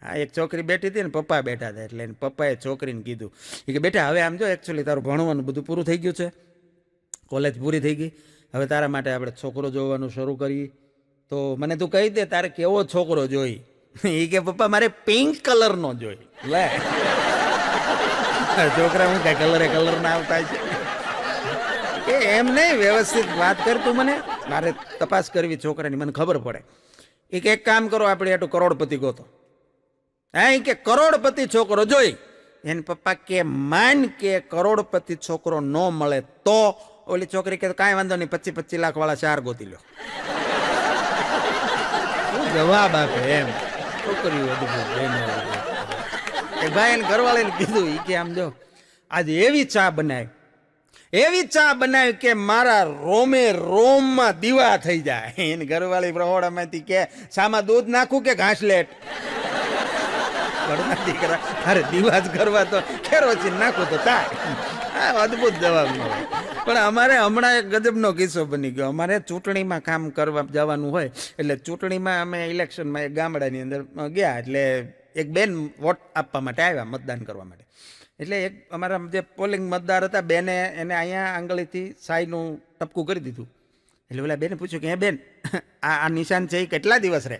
હા, એક છોકરી બેઠી હતી ને પપ્પા બેઠા હતા, એટલે એને પપ્પાએ છોકરીને કીધું કે બેટા હવે આમ જો એકચ્યુઅલી તારું ભણવાનું બધું પૂરું થઈ ગયું છે, કોલેજ પૂરી થઈ ગઈ, હવે તારા માટે આપણે છોકરો જોવાનું શરૂ કરીએ, તો મને તું કહી દે તારે કેવો છોકરો જોઈ. એ કે પપ્પા મારે પિંક કલરનો જોઈ. લે છોકરા હું કઈ કલર ના આવતા છે કે એમ નહીં, વ્યવસ્થિત વાત કર તું, મને મારે તપાસ કરવી છોકરાની, મને ખબર પડે. એ કે એક કામ કરો, આપણે એટલું કરોડપતિ ગોતો. હા, કે કરોડપતિ છોકરો જોઈ. એને પપ્પા કે માન કે કરોડપતિ છોકરો ન મળે તો? ઓલી છોકરી કે કાંઈ વાંધો નહીં, 25-25 લાખ વાળા 4 ગોતી લો. શું જવાબ આપે એમ છોકરીઓ અદભુત. ભાઈ એને ઘરવાળાને કીધું, એ કે આમ જો આજે એવી ચા બનાવી કે મારા રોમે રોમમાં દીવા થઈ જાય. એને ઘરવાળી પ્રહોડામાંથી કે સામાં દૂધ નાખું કે ઘાસલેટ? દીકરા અરે દીવા જ કરવા તો કેરોસીન નાખું તો થાય. હા, અદભુત જવાબ મળે. પણ અમારે હમણાં એક ગજબનો કિસ્સો બની ગયો. અમારે ચૂંટણીમાં કામ કરવા જવાનું હોય, એટલે ચૂંટણીમાં અમે ઇલેક્શનમાં એક ગામડાની અંદર ગયા, એટલે એક બેન વોટ આપવા માટે આવ્યા, મતદાન કરવા માટે. એટલે એક અમારા જે પોલિંગ મતદાર હતા, બેને એને અહીંયા આંગળીથી સાઈનું ટપકું કરી દીધું. એટલે ઓલા બેને પૂછ્યું કે હે બેન, આ નિશાન છે એ કેટલા દિવસ રહે?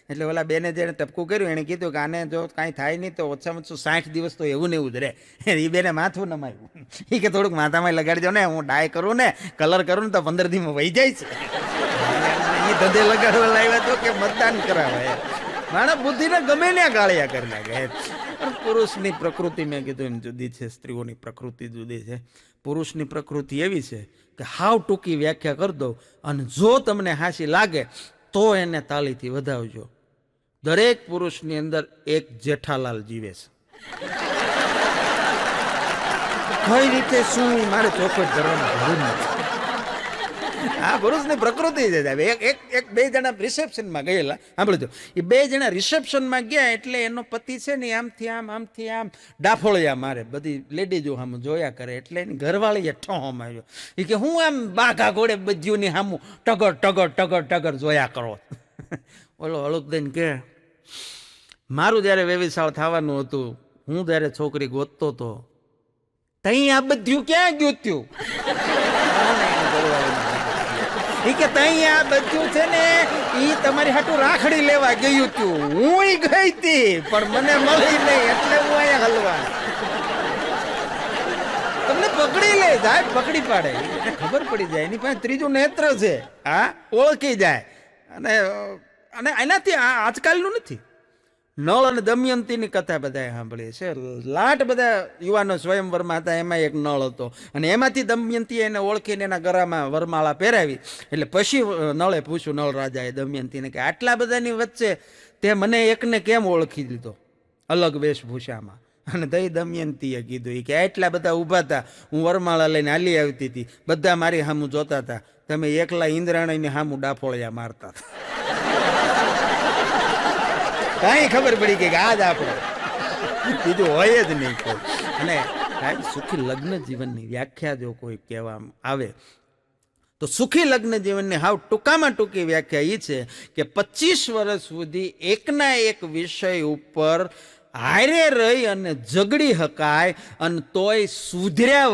એટલે ઓલા બેને જેને ટપકું કર્યું એણે કીધું કે આને જો કાંઈ થાય નહીં તો ઓછામાં ઓછું 60 દિવસ તો એવું ને એવું જ રહે. એ બેને માથું નમાયું. એ કે થોડુંક માથામાં લગાડજો ને, હું ડાય કરું ને, કલર કરું ને તો 15 દીમાં વહી જાય છે. એ ધંધે લગાડવા લાવ્યા તો કે મતદાન કરાવે. માણસ બુદ્ધિને ગમે ને ગાળિયા કરી નાખે. પણ પુરુષની પ્રકૃતિ મેં કીધું એમ જુદી છે, સ્ત્રીઓની પ્રકૃતિ જુદી છે. પુરુષની પ્રકૃતિ એવી છે કે હાવ ટૂંકી વ્યાખ્યા કરી દો, અને જો તમને હાસી લાગે તો એને તાળીથી વધાવજો. દરેક પુરુષની અંદર એક જેઠાલાલ જીવે છે. કઈ રીતે શું મારે ચોખવટ કરવાની જરૂર નથી. આ પુરુષની પ્રકૃતિ છે સાહેબ. એક બે જણા રિસેપ્શનમાં ગયેલા, સાંભળજો, એ બે જણા રિસેપ્શનમાં ગયા એટલે એનો પતિ છે ને આમથી આમ ડાફોળિયા મારે, બધી લેડીઝો સામું જોયા કરે. એટલે એની ઘરવાળીએ ઠોહો માર્યો. એ કે હું આમ બાઘા ઘોડે બધીઓની સામું ટગર જોયા કરો. ઓલો હળુક દઈને કે મારું જ્યારે વેવિશાળ થવાનું હતું, હું જ્યારે છોકરી ગોતતો હતો, તઈ આ બધું ક્યાં ગયું થયું? એ કે તઈ આ બધું છે ને એ તમારી હાટું રાખડી લેવા ગયું તું. હું ગઈ હતી પણ મને મળી નહીં, એટલે હું અહીંયા હલવા. તમને પકડી લે જાય, પકડી પાડે, એને ખબર પડી જાય એની પાસે ત્રીજું નેત્ર છે. હા, ઓળખી જાય. અને એનાથી આજકાલનું નથી. નળ અને દમયંતીની કથા બધાએ સાંભળી છે. લાટ બધા યુવાનો સ્વયંવરમાં હતા, એમાં એક નળ હતો, અને એમાંથી દમયંતીએ એને ઓળખીને એના ગળામાં વરમાળા પહેરાવી. એટલે પછી નળે પૂછ્યું, નળ રાજાએ દમયંતીને કે આટલા બધાની વચ્ચે તે મને એકને કેમ ઓળખી લીધો અલગ વેશભૂષામાં? અને દઈ દમયંતીએ કીધું કે આટલા બધા ઊભા હતા, હું વરમાળા લઈને હાલી આવતી હતી, બધા મારી સામું જોતા હતા, તમે એકલા ઇન્દ્રાણીની સામું ડાફોળિયા મારતા હતા. કાંઈ ખબર પડી ગઈ કે આજ આપણે બીજું હોય જ નહીં કોઈ. અને સાહેબ, સુખી લગ્ન જીવનની વ્યાખ્યા જો કોઈ કહેવામાં આવે તો સુખી લગ્ન જીવનની હાવ ટૂંકામાં ટૂંકી વ્યાખ્યા એ છે કે 25 વર્ષ સુધી એકના એક વિષય ઉપર હારે રહી અને ઝઘડી શકાય, અને તોય સુધર્યા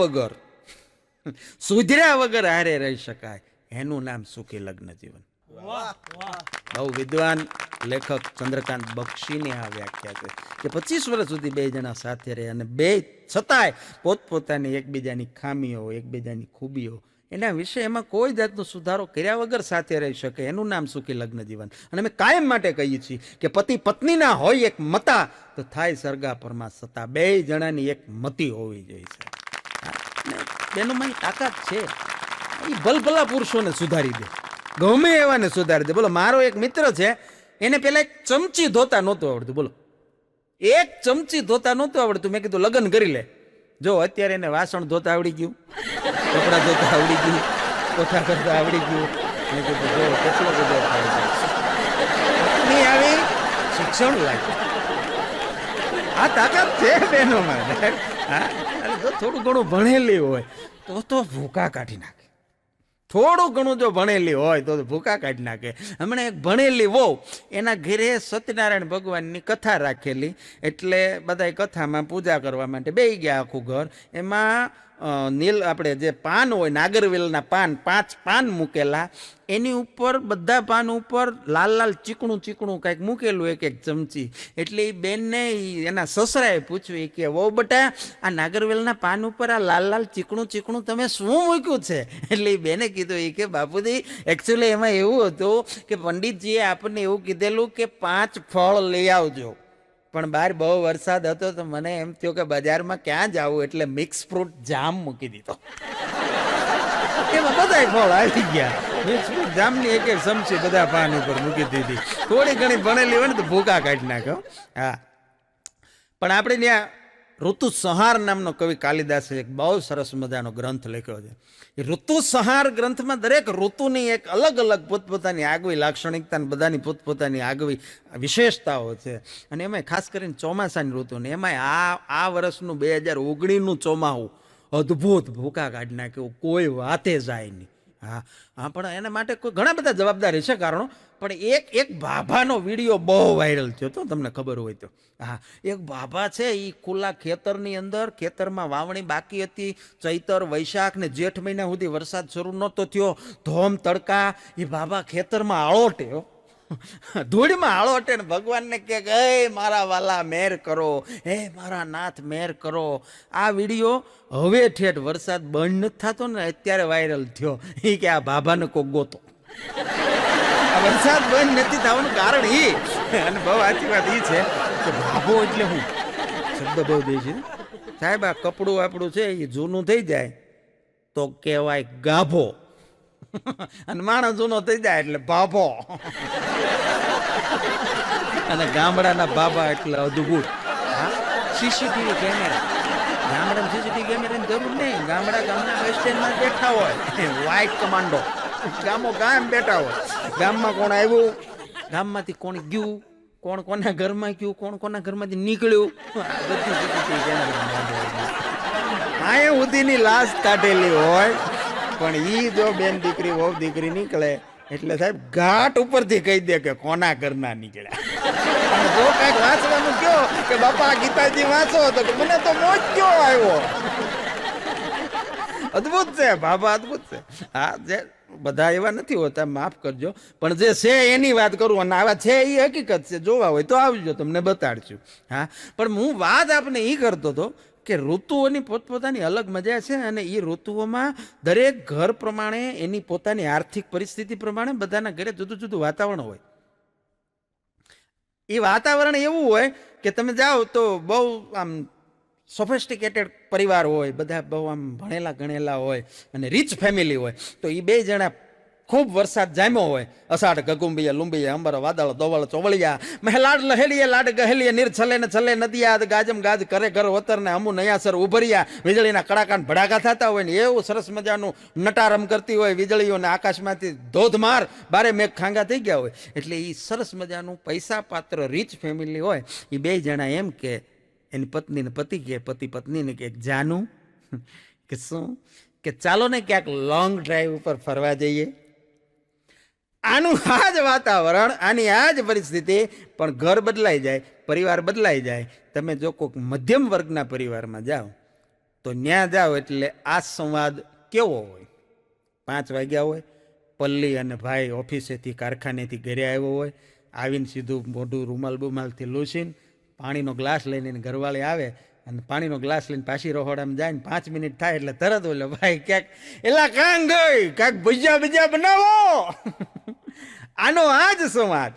વગર હારે રહી શકાય. એનું નામ સુખી લગ્ન જીવન. બહુ વિદ્વાન લેખક ચંદ્રકાંત બક્ષીની આ વ્યાખ્યા છે કે 25 વર્ષ સુધી બે જણા સાથે રહે અને બે છતાંય પોતપોતાની એકબીજાની ખામીઓ, એકબીજાની ખૂબીઓ, એના વિશે એમાં કોઈ જાતનો સુધારો કર્યા વગર સાથે રહી શકે. એનું નામ સુખી લગ્ન જીવન. અને અમે કાયમ માટે કહીએ છીએ કે પતિ પત્નીના હોય એક મતા તો થાય સરગા પરમાં સતા. બે જણાની એક મતી હોવી જોઈએ છે. બેનોમાં તાકાત છે, એ ભલભલા પુરુષોને સુધારી દે, ગમે એવાને સુધારી દે. બોલો, મારો એક મિત્ર છે, એને પેલા એક ચમચી ધોતા નહોતું આવડતું. બોલો, એક ચમચી ધોતા નહોતું આવડતું. મેં કીધું લગ્ન કરી લે. જો અત્યારે એને વાસણ ધોતા આવડી ગયું, કપડા ધોતા આવડી ગયું, પોતા કરતા આવડી ગયું. મેં કીધું જો કેટલો બધો ફાયદો છે. આવી શિક્ષણ લાગ્યું. આ તાકાત છે બહેનોમાં. હા, જો થોડું ઘણું ભણેલી હોય તો ભૂકા કાઢી નાખે, થોડું ઘણું જો ભણેલી હોય તો ભૂકા કાઢી નાખે. હમણાં એક ભણેલી વહુ એના ઘરે સત્યનારાયણ ભગવાનની કથા રાખેલી, એટલે બધા કથામાં પૂજા કરવા માટે બેસી ગયા આખું ઘર. એમાં નીલ આપણે જે પાન હોય નાગરવેલના પાન 5 પાન મૂકેલા, એની ઉપર બધા પાન ઉપર લાલ લાલ ચીકણું ચીકણું કાંઈક મૂકેલું એક એક ચમચી. એટલે એ બેનને એના સસરાએ પૂછ્યું કે વહુ બટા આ નાગરવેલના પાન ઉપર આ લાલ લાલ ચીકણું ચીકણું તમે શું મૂક્યું છે? એટલે એ બેને કીધું કે બાપુજી એકચ્યુઅલી એમાં એવું હતું કે પંડિતજીએ આપણને એવું કીધેલું કે 5 ફળ લઈ આવજો, પણ બહાર બહુ વરસાદ હતો તો મને એમ થયું કે બજારમાં ક્યાં જવું, એટલે મિક્સ ફ્રૂટ જામ મૂકી દીધો. એમાં બધા ફળ આવી ગયા. મિક્સ ફ્રૂટ જામની એક એક ચમચી બધા પાન ઉપર મૂકી દીધી. થોડી ઘણી ભણેલી હોય ને તો ભૂકા કાઢી નાખ્યો. હા, પણ આપણે ત્યાં ઋતુ સંહાર નામનો કવિ કાલિદાસે એક બહુ સરસ મજાનો ગ્રંથ લખ્યો છે. એ ઋતુ સંહાર ગ્રંથમાં દરેક ઋતુની એક અલગ અલગ પોતપોતાની આગવી લાક્ષણિકતા અને બધાની પોતપોતાની આગવી વિશેષતાઓ છે. અને એમાં ખાસ કરીને ચોમાસાની ઋતુને એમાં આ વર્ષનું 2019નું ચોમાસું અદ્ભુત ભૂકા કાઢી નાખ્યું, કોઈ વાતે જાય નહીં. હા હા, પણ એના માટે કોઈ ઘણા બધા જવાબદારી છે કારણો, પણ એક ભાભાનો વિડીયો બહુ વાયરલ થયો તો તમને ખબર હોય તો. હા, એક ભાભા છે એ ખુલ્લા ખેતરની અંદર, ખેતરમાં વાવણી બાકી હતી, ચૈતર વૈશાખ ને જેઠ મહિના સુધી વરસાદ શરૂ નહોતો થયો, ધોમ તડકા, એ ભાભા ખેતરમાં આળોટ્યો, ધૂળમાં આળોટે ને ભગવાનને કે હે મારા વાલા મેર કરો, હે મારા નાથ મેર કરો. આ વિડીયો હવે ઠેઠ વરસાદ બંધ નથી થતો ને અત્યારે વાયરલ થયો. એ કે આ ભાભાને કોક ગોતો. વરસાદ બંધ નથી થવાનું કારણ એ, અને બહુ સાચી વાત એ છે કે ભાભો એટલે હું શબ્દ બહુ દે છે સાહેબ. આ કપડું આપણું છે એ જૂનું થઈ જાય તો કહેવાય ગાભો, અને માણસ જૂનો થઈ જાય એટલે ભાભો. અને ગામડાના બાબા એટલે અદભુત. હા, સીસીટીવી કેમેરા, ગામડામાં સીસીટીવી કેમેરાની જરૂર નહીં. ગામના બસ સ્ટેન્ડમાં બેઠા હોય વ્હાઇટ કમાન્ડો, ગામ બેઠા હોય. ગામમાં કોણ આવ્યું, ગામમાંથી કોણ ગયું, કોણ કોના ઘરમાં ગયું, કોણ કોના ઘરમાંથી નીકળ્યું, બધી સીસીટીવી કેમેરા. આ સુધીની લાશ કાઢેલી હોય, પણ ઈ જો બેન દીકરી વહુ દીકરી નીકળે એટલે સાહેબ ઘાટ ઉપરથી કહી દે કે કોના ઘરના નીકળ્યા. જો કઈક વાંચવાનું કયો કે બાપા ગીતાજી વાંચો તો મને તો મોજ કયો આવ્યો. અદભુત છે બાબા, અદભુત છે. હા, જે બધા એવા નથી હોતા, માફ કરજો, પણ જે છે એની વાત કરું, અને આવા છે એ હકીકત છે. જોવા હોય તો આવજો, તમને બતાડશું. હા, પણ હું વાત આપને એ કરતો હતો કે ઋતુઓની પોતપોતાની અલગ મજા છે, અને એ ઋતુઓમાં દરેક ઘર પ્રમાણે એની પોતાની આર્થિક પરિસ્થિતિ પ્રમાણે બધાના ઘરે જુદું જુદું વાતાવરણ હોય. એ વાતાવરણ એવું હોય કે તમે જાઓ તો બહુ આમ સોફિસ્ટિકેટેડ પરિવાર હોય, બધા બહુ આમ ભણેલા ગણેલા હોય અને રીચ ફેમિલી હોય, તો એ બે જણા ખૂબ વરસાદ જામ્યો હોય, અષાઢ ગગુંબિયા લુંબિયા અંબર વાદળ દોવળ ચોવળિયા, મહેલાડ લહેલીએ લાડ ગહેલીએ નીર છલે ને છલે નદિયાદ ગાજમ ગાજ કરે ઘર વતર ને અમુ નયાસર ઉભર્યા, વીજળીના કડાકાન ભડાકા થતા હોય ને એવું સરસ મજાનું નટારમ કરતી હોય વીજળીઓને, આકાશમાંથી ધોધમાર બારે મેઘ ખાંગા થઈ ગયા હોય. એટલે એ સરસ મજાનું પૈસા પાત્ર રીચ ફેમિલી હોય. એ બે જણા એમ કે એની પત્નીને પતિ કે પતિ પત્નીને કે જાનું કે શું કે ચાલો ને ક્યાંક લોંગ ડ્રાઈવ ઉપર ફરવા જઈએ. આનું આ જ વાતાવરણ, આની આ જ પરિસ્થિતિ, પણ ઘર બદલાઈ જાય, પરિવાર બદલાઈ જાય. તમે જો કોઈક મધ્યમ વર્ગના પરિવારમાં જાઓ તો ત્યાં જાઓ એટલે આ સંવાદ કેવો હોય. 5 વાગ્યા હોય, પલ્લી અને ભાઈ ઓફિસેથી કારખાનેથી ઘરે આવ્યો હોય, આવીને સીધું મોઢું રૂમાલ બુમાલથી લૂસીને પાણીનો ગ્લાસ લઈને ઘરવાળી આવે અને પાણીનો ગ્લાસ લઈને પાછી રહોડામાં જાય ને 5 મિનિટ થાય એટલે તરત બોલે ભાઈ ક્યાંક એલા કાંગ ગઈ કાંક ભજીયા બનાવો. આનો આ જ સંવાદ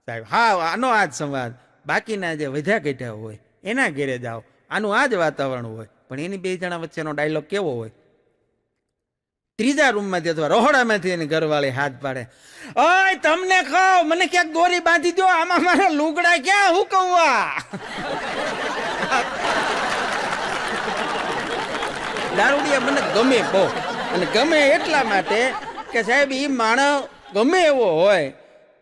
સાહેબ. હા, આનો આ જ સંવાદ. બાકીના જે વધ્યા ઘટ્યા હોય એના ઘેરે જાઓ, આનું આ જ વાતાવરણ હોય, પણ એની બે જણા વચ્ચેનો ડાયલોગ કેવો હોય. ત્રીજા રૂમમાંથી અથવા રહોડામાંથી એની ઘરવાળી હાથ પાડે, ઓય તમને કહો મને ક્યાંક દોરી બાંધી દો, આમાં મારા લુગડા ક્યાં હુકવવા. દારૂડિયા મને ગમે બહુ, અને ગમે એટલા માટે કે સાહેબ એ માણસ ગમે એવો હોય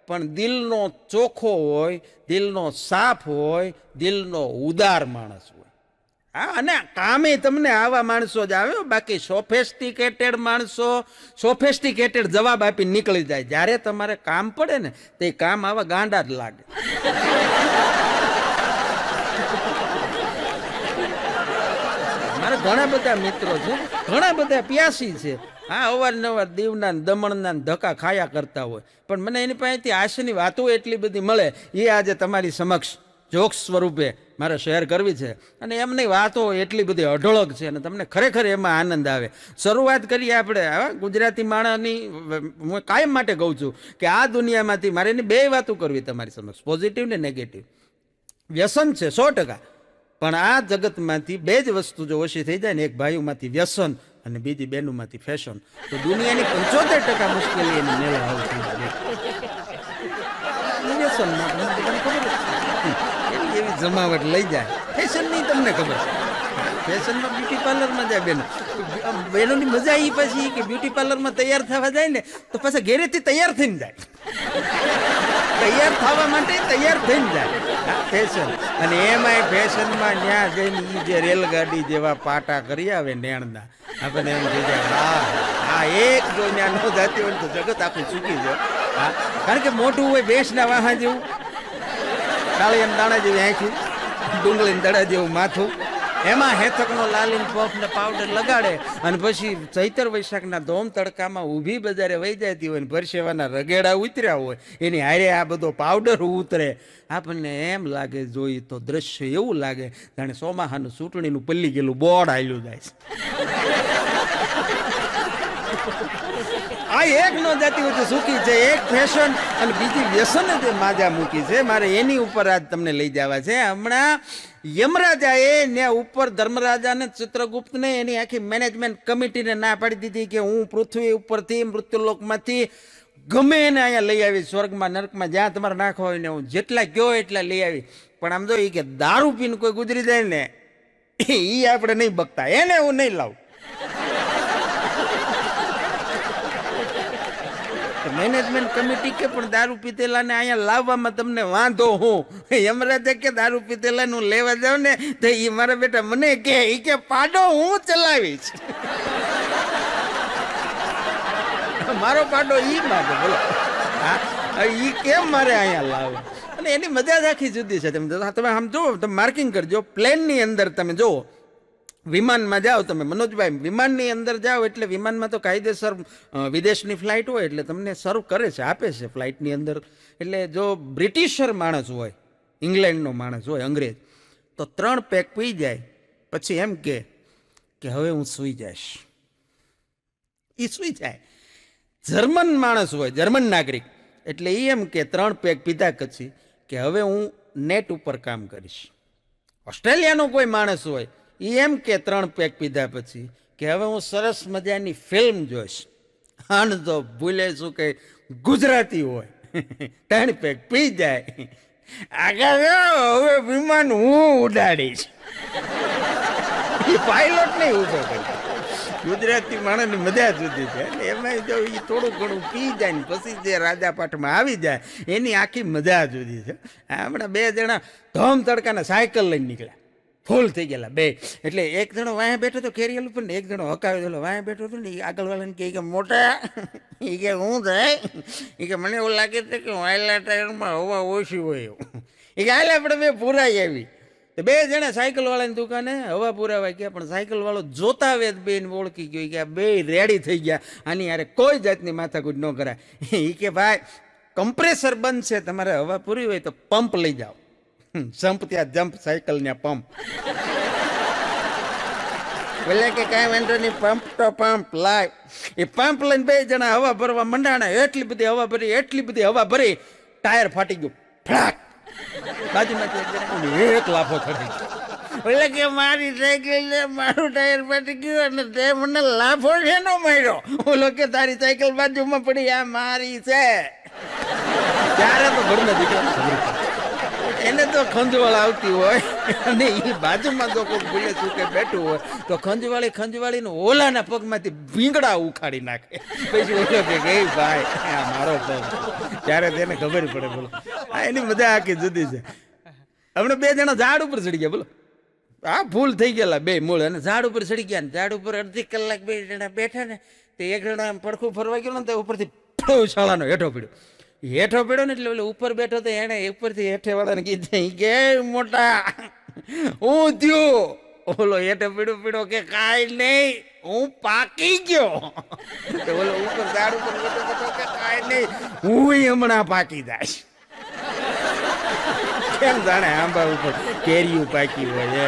પણ દિલનો ચોખ્ખો હોય, દિલનો સાફ હોય, દિલનો ઉદાર માણસ હોય. હા, અને કામે તમને આવા માણસો જ આવે, બાકી સોફેસ્ટિકેટેડ માણસો સોફેસ્ટિકેટેડ જવાબ આપી નીકળી જાય. જ્યારે તમારે કામ પડે ને તે કામ આવા ગાંડા જ લાગે. મારા ઘણા બધા મિત્રો છે, ઘણા બધા પ્યાસી છે. હા, અવારનવાર દીવના દમણના ધક્કા ખાયા કરતા હોય, પણ મને એની પાસેથી આશયની વાતો એટલી બધી મળે, એ આજે તમારી સમક્ષ જોક્સ સ્વરૂપે મારે શેર કરવી છે. અને એમની વાતો એટલી બધી અઢળક છે અને તમને ખરેખર એમાં આનંદ આવે. શરૂઆત કરીએ આપણે ગુજરાતી માણસની. હું કાયમ માટે કહું છું કે આ દુનિયામાંથી મારે એની બે વાતો કરવી તમારી સમક્ષ, પોઝિટિવ ને નેગેટિવ. વ્યસન છે 100%, પણ આ જગતમાંથી બે જ વસ્તુ જો ઓછી થઈ જાય ને, એક ભાઈઓમાંથી વ્યસન અને બીજી બહેનોમાંથી ફેશન, તો દુનિયાની 75% મુશ્કેલી એની મેળે આવતી હોય. વ્યસનમાં તમને ખબર એવી જમાવટ લઈ જાય. ફેશનની તમને ખબર, ફેશનમાં બ્યુટી પાર્લરમાં જાય બેનો, બહેનોની મજા એ પછી કે બ્યુટી પાર્લરમાં તૈયાર થવા જાય ને તો પાછા ઘેરેથી તૈયાર થઈને જાય, તૈયાર થવા માટે તૈયાર થઈને જાય. ફેશન, અને એમાંય ફેશનમાં ત્યાં જઈને એ જે રેલગાડી જેવા પાટા કરી આવે નેણના, આપણને એમ થઈ જાય હા એક જો ત્યાં ન જાતી હોય તો જગત આખું ચૂકી જાય. હા, કારણ કે મોટું હોય ભેંસના વાહા જેવું, ડાળિયા દાણા જેવી આંખી, ડુંગળીને દડા જેવું માથું, એમાં હેથકનો લાલીન પફ ને પાવડર લગાડે અને પછી ચૈતર વૈશાખના ધોમ તડકામાં ઊભી બજારે વહી જતી હોય ને પરસેવાના રગેડા ઉતર્યા હોય, એની હારે આ બધો પાવડર ઉતરે. આપણને એમ લાગે, જોઈ તો દ્રશ્ય એવું લાગે જાણે ચોમાહાનું ચૂંટણીનું પલ્લી ગયેલું બોર્ડ હાલ્યું જાય છે. આ એક નો જાતિ હોય તો સુખી છે, એક ફેશન અને બીજી વ્યસન જે માજા મૂકી છે. મારે એની ઉપર આજ તમને લઈ જવા છે. હમણાં યમરાજાએ ને ઉપર ધર્મરાજાને ચિત્રગુપ્તને એની આખી મેનેજમેન્ટ કમિટીને ના પાડી દીધી કે હું પૃથ્વી ઉપરથી મૃત્યુલોકમાંથી ગમે એને અહીંયા લઈ આવી, સ્વર્ગમાં નરકમાં જ્યાં તમારે નાખવા હોય ને હું જેટલા કયો એટલા લઈ આવી. પણ આમ જો કે દારૂ પીને કોઈ ગુજરી જાય ને એ આપણે નહીં બકતા, એને હું નહીં લાવું. મેનેજમેન્ટ કમિટી કે પણ દારૂ પીતેલાને અહીંયા લાવવામાં તમને વાંધો હું? યમરાજે કે દારૂ પીતેલાને હું લેવા જાઉં ને તો એ મારા બેટા મને કે પાડો હું ચલાવીશ, મારો પાડો ઈ માગે. બોલો હા, ઈ કેમ મારે અહીંયા લાવે? અને એની મજા જ આખી જુદી છે. તમે આમ જુઓ, તમે માર્કિંગ કરજો, પ્લેનની અંદર તમે જુઓ, વિમાનમાં જાઓ તમે મનોજભાઈ, વિમાનની અંદર જાઓ એટલે વિમાનમાં તો કાયદેસર વિદેશની ફ્લાઇટ હોય એટલે તમને સર્વ કરે છે, આપે છે ફ્લાઇટની અંદર. એટલે જો બ્રિટિશર માણસ હોય, ઇંગ્લેન્ડનો માણસ હોય, અંગ્રેજ, તો 3 પેક પી જાય પછી એમ કે હવે હું સૂઈ જઈશ, એ સૂઈ જાય. જર્મન માણસ હોય, જર્મન નાગરિક, એટલે એ એમ કે 3 પેક પીધા પછી કે હવે હું નેટ ઉપર કામ કરીશ. ઓસ્ટ્રેલિયાનો કોઈ માણસ હોય, એ એમ કે 3 પેક પીધા પછી કે હવે હું સરસ મજાની ફિલ્મ જોઈશ. આને તો ભૂલે શું કે ગુજરાતી હોય 3 પેક પી જાય, આગળ હવે વિમાન હું ઉડાડીશ. એ પાયલોટ નહીં ઉભો કરી. ગુજરાતી માણસની મજા જુદી છે. એમાં જો એ થોડું ઘણું પી જાય ને પછી જે રાજા પાઠમાં આવી જાય એની આખી મજા જુદી છે. હમણાં 2 જણા ધોમ તડકાના સાયકલ લઈને નીકળ્યા, ફૂલ થઈ ગયેલા બે. એટલે એક જણો વાંહે બેઠો તો કેરિયલ ઉપર ને એક જણો હકાવેલો વાંહે બેઠો હતો ને, એ આગળવાળાને કે મોટા, એ કે હું થાય, એ કે મને એવું લાગે છે કે વાયલા ટાયરમાં હવા ઓછી હોય એવું. એ કે હાલે આપણે 2 પુરાઈ આવી. તો 2 જણા સાયકલ વાળાની દુકાને હવા પુરાવા ગયા, પણ સાયકલ વાળો જોતા આવે બેન ઓળખી ગયો કે આ 2 રેડી થઈ ગયા, આની યારે કોઈ જાતની માથાકૂટ ન કરાય. એ કે ભાઈ કમ્પ્રેસર બંધ છે, તમારે હવા પૂરી હોય તો પંપ લઈ જાઓ. જમ્પ ત્યાં જમ્પ, સાયકલ ત્યાં પંપ. બોલે કે કાંઈ વાંધો નહીં, પંપ તો પંપ લાય. એ પંપ લઈને 2 જણા હવા ભરવા મંડાણા. એટલી બધી હવા ભરી ટાયર ફાટી ગયું, ફ્લાટ. બાજુમાંથી એક લાફો ચડી. બોલે કે મારી સાયકલ મારું ટાયર ફાટી ગયું અને તે મને લાફો છે નો માર્યો. બોલો કે તારી સાયકલ બાજુમાં પડી, આ મારી છે. ત્યારે તો ઘરના દીકરા એને તો ખંજવાળ આવતી હોય અને એ બાજુમાં તો કોઈ ભૂલે શું કે બેઠું હોય તો ખંજવાળીને ઓલાના પગમાંથી ભીંગડા ઉખાડી નાખે. પછી ઓલો કે ગઈ ભાઈ આ મારો પગ, ત્યારે તેને ખબર પડે. બોલો, આ એની મજા આખી જુદી છે. હમણાં 2 જણા ઝાડ ઉપર ચડી ગયા. બોલો, આ ભૂલ થઈ ગયેલા બે મૂળ, અને ઝાડ ઉપર ચડી ગયા ને ઝાડ ઉપર અડધી કલાક બે જણા બેઠા ને તે એક જણા આમ પડખું ફરવા ગયો ને તો ઉપરથી શાળાનો હેઠો પડ્યો ને એટલે ઓલો ઉપર બેઠો તો એને ઉપરથી હેઠે વાળાને કીધું કે મોટા હું થયું, ઓલો હેઠે પીડો કે કાંઈ નહીં હું પાકી ગયો, ઓલો ઉપર ઝાડ ઉપર બેઠો કે કાંઈ નહીં હું હમણાં પાકી જાય. કેમ જાણે આંબા ઉપર કેરીયું પાકી હોય.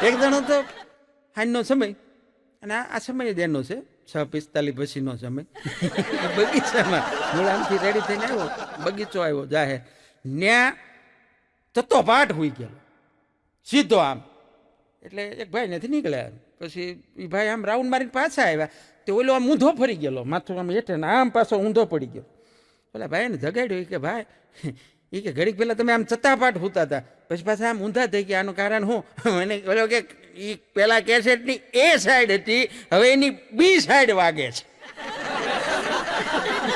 એક જણો તો હાંજનો સમય, અને આ સમય જ એનો છે 6:45 પછીનો સમય, બગીચામાં હું આમથી રેડી થઈને આવ્યો, બગીચો આવ્યો જાહેર, ન્યા તત્તો પાઠ હોઈ ગયેલો સીધો આમ. એટલે એક ભાઈ નથી નીકળ્યા, પછી એ ભાઈ આમ રાઉન્ડ મારીને પાછા આવ્યા, તે ઓલો આમ ઊંધો ફરી ગયેલો, માથું આમ હેઠે ને આમ પાછો ઊંધો પડી ગયો. ઓલા ભાઈને જગાડ્યો કે ભાઈ એ કે ઘડીક પહેલાં તમે આમ ચત્તાપાટ હોતા હતા, પછી પાછા આમ ઊંધા થઈ ગયા, આનું કારણ હું? મને બોલો કે એ પેલા કેસેટની એ સાઈડ હતી, હવે એની બી સાઈડ વાગે છે.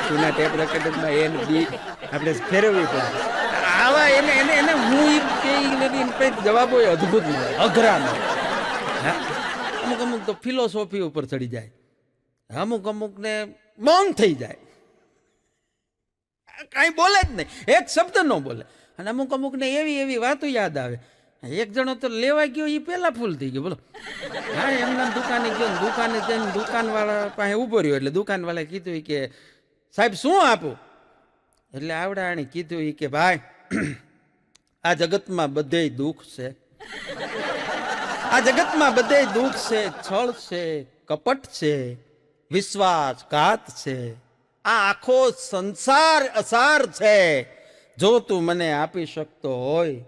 જૂના ટેપ રેકોર્ડરમાં એ બી આપણે ફેરવવી પડે. આવા એને એને એને હું કે કંઈક જવાબો એ અદ્ભુત મળે, અઘરા મળે. અમુક અમુક તો ફિલોસોફી ઉપર ચડી જાય, અમુક ને મૌન થઈ જાય, કાંઈ બોલે જ નહીં, એક શબ્દ ન બોલે. અને અમુકને એવી વાતો યાદ આવે. એક જણો તો લેવા ગયો એ પહેલા ફૂલ થઈ ગયો, બોલો. હા, એમના દુકાને ગયો, દુકાને જઈને દુકાનવાળા પાસે ઊભો રહ્યો, એટલે દુકાનવાળાએ કીધું કે સાહેબ શું આપું? એટલે આવડાણે કીધું કે ભાઈ આ જગતમાં બધે દુઃખ છે, આ જગતમાં બધે દુઃખ છે, છળ છે, કપટ છે, વિશ્વાસઘાત છે, આ આખો સંસાર અસાર છે. જો તું મને આપી શકતો હોય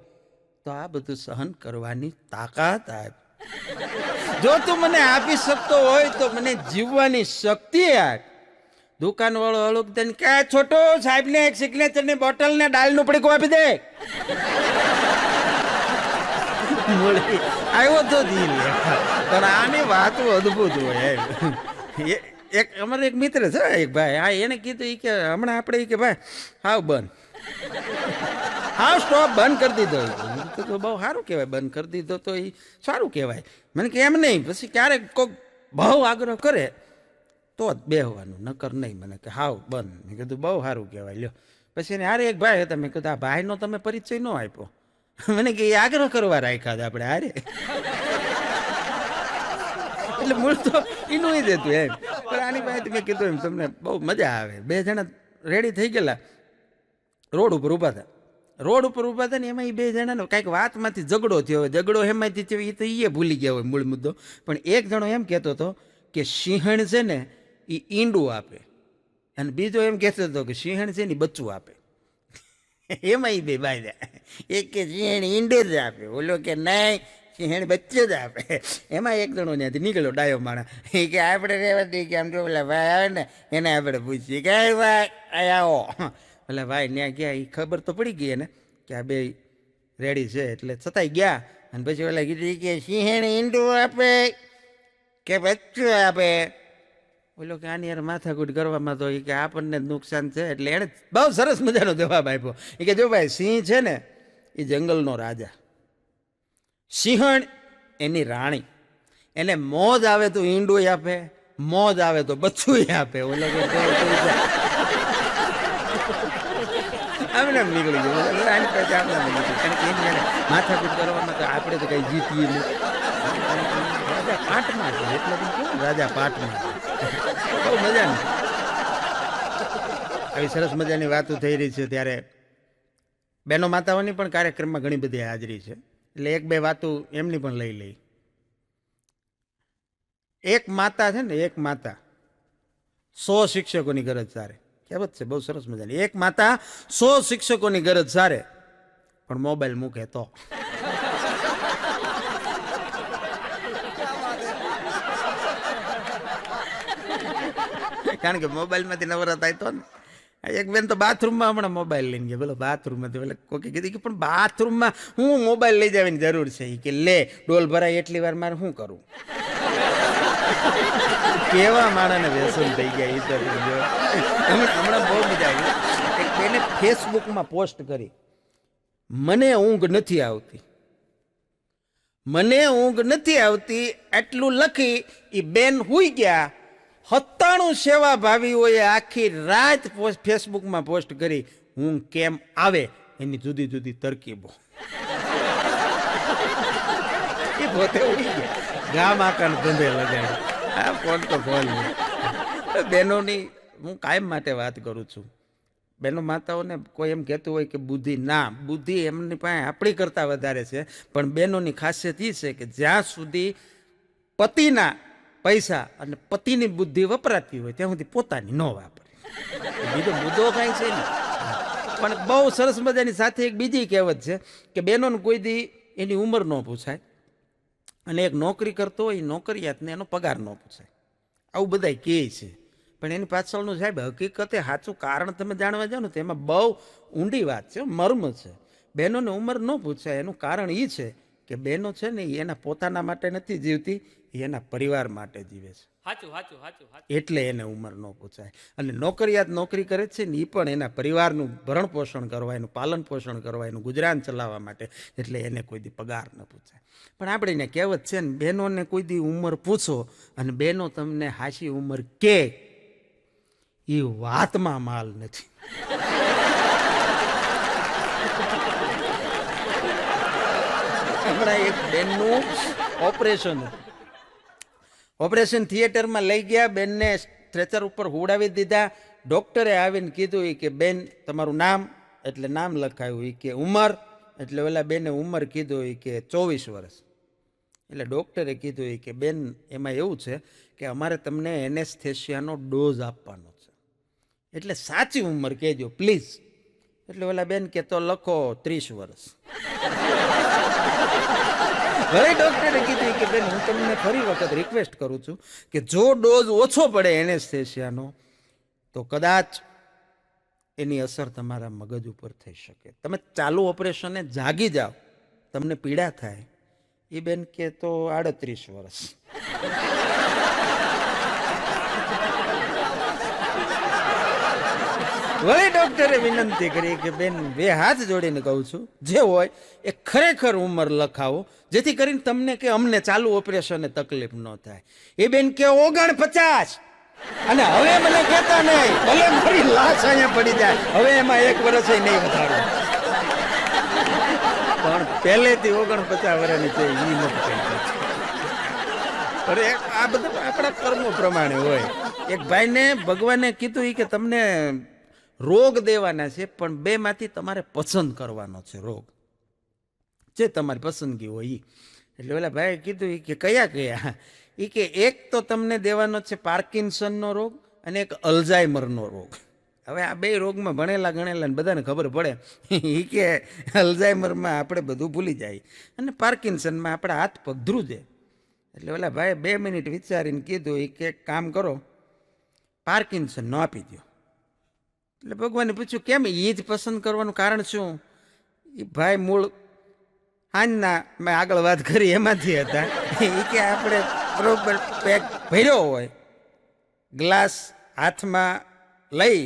તો આ બધું સહન કરવાની તાકાત આપ. જો તું મને આપી શકતો હોય તો મને જીવવાની શક્તિ આપ. દુકાનવાળો હળુક દઈને કે છોટો સાહેબને એક સિગ્નેચર ની બોટલ ને દાળનું પડીકું આપી દે. આવ્યો તો દિલ, પણ આની વાતો અદભુત હોય. એક અમારે એક મિત્ર છે એક ભાઈ, હા, એને કીધું કે હમણાં આપણે કે ભાઈ હાવ બંધ, હાવ સ્ટોપ બંધ કરી દીધો. તો બહુ સારું કહેવાય, બંધ કરી દીધો તો એ સારું કહેવાય. મને કે એમ નહીં, પછી ક્યારેક કોઈક બહુ આગ્રહ કરે તો જ બેહવાનું, નકર નહીં. મને કે હાવ બંધ. મેં કીધું બહુ સારું કહેવાય. લ્યો, પછી એને હારે એક ભાઈ હતા, મેં કીધું આ ભાઈનો તમે પરિચય ન આપ્યો. મને કે એ આગ્રહ કરવા રાખ્યા હતા આપણે હારે, એટલે મૂળ તો એનું જ હતું એમ. પણ આની પાસે મેં કીધું એમ તમને બહુ મજા આવે. બે જણા રેડી થઈ ગયેલા, રોડ ઉપર ઊભા હતા ને એમાં એ બે જણાનો કાંઈક વાતમાંથી ઝઘડો થયો. ઝઘડો એમાંથી થયો એ તો એ ભૂલી ગયા હોય મૂળ મુદ્દો. પણ એક જણો એમ કહેતો હતો કે સિંહણ છે ને એ ઈંડું આપે, અને બીજો એમ કહેતો હતો કે સિંહણ છે ને બચ્ચું આપે. એમાં એ બે બાય એક કે સિંહણ ઈંડું જ આપે, ઓલો કે નહીં સિંહણ બચ્ચું જ આપે. એમાં એક જણો ત્યાંથી નીકળ્યો ડાયો માણા, એ કે આપણે રહેવા દઈએ કે આમ જો પેલા ભાઈ આવે ને એને આપણે પૂછીએ કે ભાઈ આવો. એટલે ભાઈ ત્યાં ગયા, એ ખબર તો પડી ગઈ એને કે આ બે રેડી છે, એટલે છતાંય ગયા. અને પછી ઓલા કીધું કે સિંહણ ઈંડું આપે કે બચ્ચું આપે? બોલો કે આની યાર માથાકૂટ કરવામાં તો એ કે આપણને જ નુકસાન છે. એટલે એણે બહુ સરસ મજાનો જવાબ આપ્યો. એ કે જો ભાઈ સિંહ છે ને એ જંગલનો રાજા, સિંહણ એની રાણી, એને મોજ આવે તો ઈંડું આપે, મોજ આવે તો બચ્ચું આપે. ઓલો કે આમને નીકળી ગયું, આની પાસે આપણે કારણ કે એને માથાકૂટ કરવામાં તો આપણે તો કઈ જીતીએ નહીં. રાજા પાઠમાં છે એટલે રાજા પાઠમાં બહુ મજાની આવી સરસ મજાની વાતો થઈ રહી છે. ત્યારે બહેનો માતાઓની પણ કાર્યક્રમમાં ઘણી બધી હાજરી છે, એટલે એક બે વાતો એમની પણ લઈ લઈ. એક માતા છે ને, એક માતા 100 શિક્ષકોની ગરજ સારે. કહેવત છે બહુ સરસ મજાની. એક માતા 100 શિક્ષકોની ગરજ સારે, પણ મોબાઈલ મૂકે તો. કારણ કે મોબાઈલમાંથી નવરા થાય તો ને. એક બેન તો બાથરૂમમાં હમણાં મોબાઈલ લઈને ગયા, બોલો બાથરૂમમાંથી. એટલે કોઈ કીધું કે પણ બાથરૂમમાં હું મોબાઈલ લઈ જવાની જરૂર છે? કે લે ડોલ ભરાય એટલી વાર મારે શું કરવું? કેવા માણસને વ્યસન થઈ ગયા. એ તો હમણાં બહુ મજા આવી. એક બેને ફેસબુકમાં પોસ્ટ કરી, મને ઊંઘ નથી આવતી, મને ઊંઘ નથી આવતી એટલું લખી એ બેન હુઈ ગયા. 97 સેવાભાવીઓએ આખી રાત ફેસબુકમાં પોસ્ટ કરી ઊંઘ કેમ આવે એની જુદી જુદી તરકીબો. એ પોતે ઉડી ગયા, ગામ આકાને ધંધે લગાડી. આ ફોન તો ફોન. બહેનોની હું કાયમ માટે વાત કરું છું. બહેનો માતાઓને કોઈ એમ કહેતું હોય કે બુદ્ધિ, ના, બુદ્ધિ એમની પાસે આપણી કરતાં વધારે છે. પણ બહેનોની ખાસિયત એ છે કે જ્યાં સુધી પતિના પૈસા અને પતિની બુદ્ધિ વપરાતી હોય ત્યાં સુધી પોતાની ન વાપરે. બીજો મુદ્દો કાંઈ છે ને. પણ બહુ સરસ મજાની સાથે એક બીજી કહેવત છે કે બહેનોને કોઈ દી એની ઉંમર ન પૂછાય અને એક નોકરી કરતો હોય નોકરિયાતને એનો પગાર ન પૂછાય. આવું બધાય કહે છે. પણ એની પાછળનું સાહેબ હકીકતે સાચું કારણ તમે જાણવા જાઓ ને તો એમાં બહુ ઊંડી વાત છે, મર્મ છે. બહેનોને ઉંમર ન પૂછાય એનું કારણ એ છે કે બહેનો છે ને એ એના પોતાના માટે નથી જીવતી, એ એના પરિવાર માટે જીવે છે. એટલે એને ઉંમર ન પૂછાય. અને નોકરિયાત નોકરી કરે છે ને એ પણ એના પરિવારનું ભરણ પોષણ કરવા, એનું પાલન પોષણ કરવા, એનું ગુજરાન ચલાવવા માટે. એટલે એને કોઈ દી પગાર ન પૂછાય. પણ આપણે એને કહેવત છે ને, બહેનોને કોઈ દી ઉંમર પૂછો અને બહેનો તમને હાચી ઉંમર કે એ વાતમાં માલ નથી. હમણાં એક બેનનું ઓપરેશન થિયેટરમાં લઈ ગયા, બેનને સ્ટ્રેચર ઉપર હુડાવી દીધા. ડૉક્ટરે આવીને કીધું કે બેન તમારું નામ, એટલે નામ લખાયું. એ કે ઉંમર, એટલે ઓલા બેને ઉંમર કીધું કે 24 વર્ષ. એટલે ડૉક્ટરે કીધું કે બેન એમાં એવું છે કે અમારે તમને એનેસ્થેશિયાનો ડોઝ આપવાનો છે, એટલે સાચી ઉંમર કહેજો પ્લીઝ. એટલે ઓલા બેન કે તો લખો 30 વર્ષ. હવે ડૉક્ટરે કીધું કે બેન હું તમને ફરી વખત રિક્વેસ્ટ કરું છું કે જો ડોઝ ઓછો પડે એનેસ્થેશિયાનો તો કદાચ એની અસર તમારા મગજ ઉપર થઈ શકે. તમે ચાલુ ઓપરેશને જાગી જાઓ, તમને પીડા થાય. એ બેન કે તો 38 વર્ષ. વળી ડૉક્ટરે વિનંતી કરી કે બેન 2 હાથ જોડીને કહું છું જે હોય એ ખરેખર ઉંમર લખાવો, જેથી કરીને તમને કે અમને ચાલુ ઓપરેશને તકલીફ ન થાય. એ બેન કે 49. અને હવે મને કહેતા નહીં, ભલે મારી લાશ અહીંયા પડી જાય, હવે એમાં 1 વર્ષ નહીં વધારું. પણ પહેલેથી 49 વર્ષની છે એ નથી કહી. અરે આ બધું આપણા કર્મો પ્રમાણે હોય. એક ભાઈને ભગવાને કીધું કે તમને રોગ દેવાના છે, પણ 2માંથી તમારે પસંદ કરવાનો છે રોગ, જે તમારી પસંદગી હોય. એટલે ઓલા ભાઈએ કીધું કે કયા કયા? એ કે એક તો તમને દેવાનો છે પાર્કિન્સનનો રોગ અને એક અલ્ઝાઇમરનો રોગ. હવે આ 2 રોગમાં ભણેલા ગણેલા ને બધાને ખબર પડે. એ કે અલ્ઝાઇમરમાં આપણે બધું ભૂલી જાય અને પાર્કિન્સનમાં આપણા હાથ પગ ધ્રુજે. એટલે ઓલા ભાઈએ 2 મિનિટ વિચારીને કીધું કે એક કામ કરો, પાર્કિન્સનનો આપી દો. એટલે ભગવાને પૂછ્યું કેમ, એ જ પસંદ કરવાનું કારણ શું? એ ભાઈ મૂળ હાંજના મેં આગળ વાત કરી એમાંથી હતા. એ કે આપણે બરોબર પેક ભર્યો હોય, ગ્લાસ હાથમાં લઈ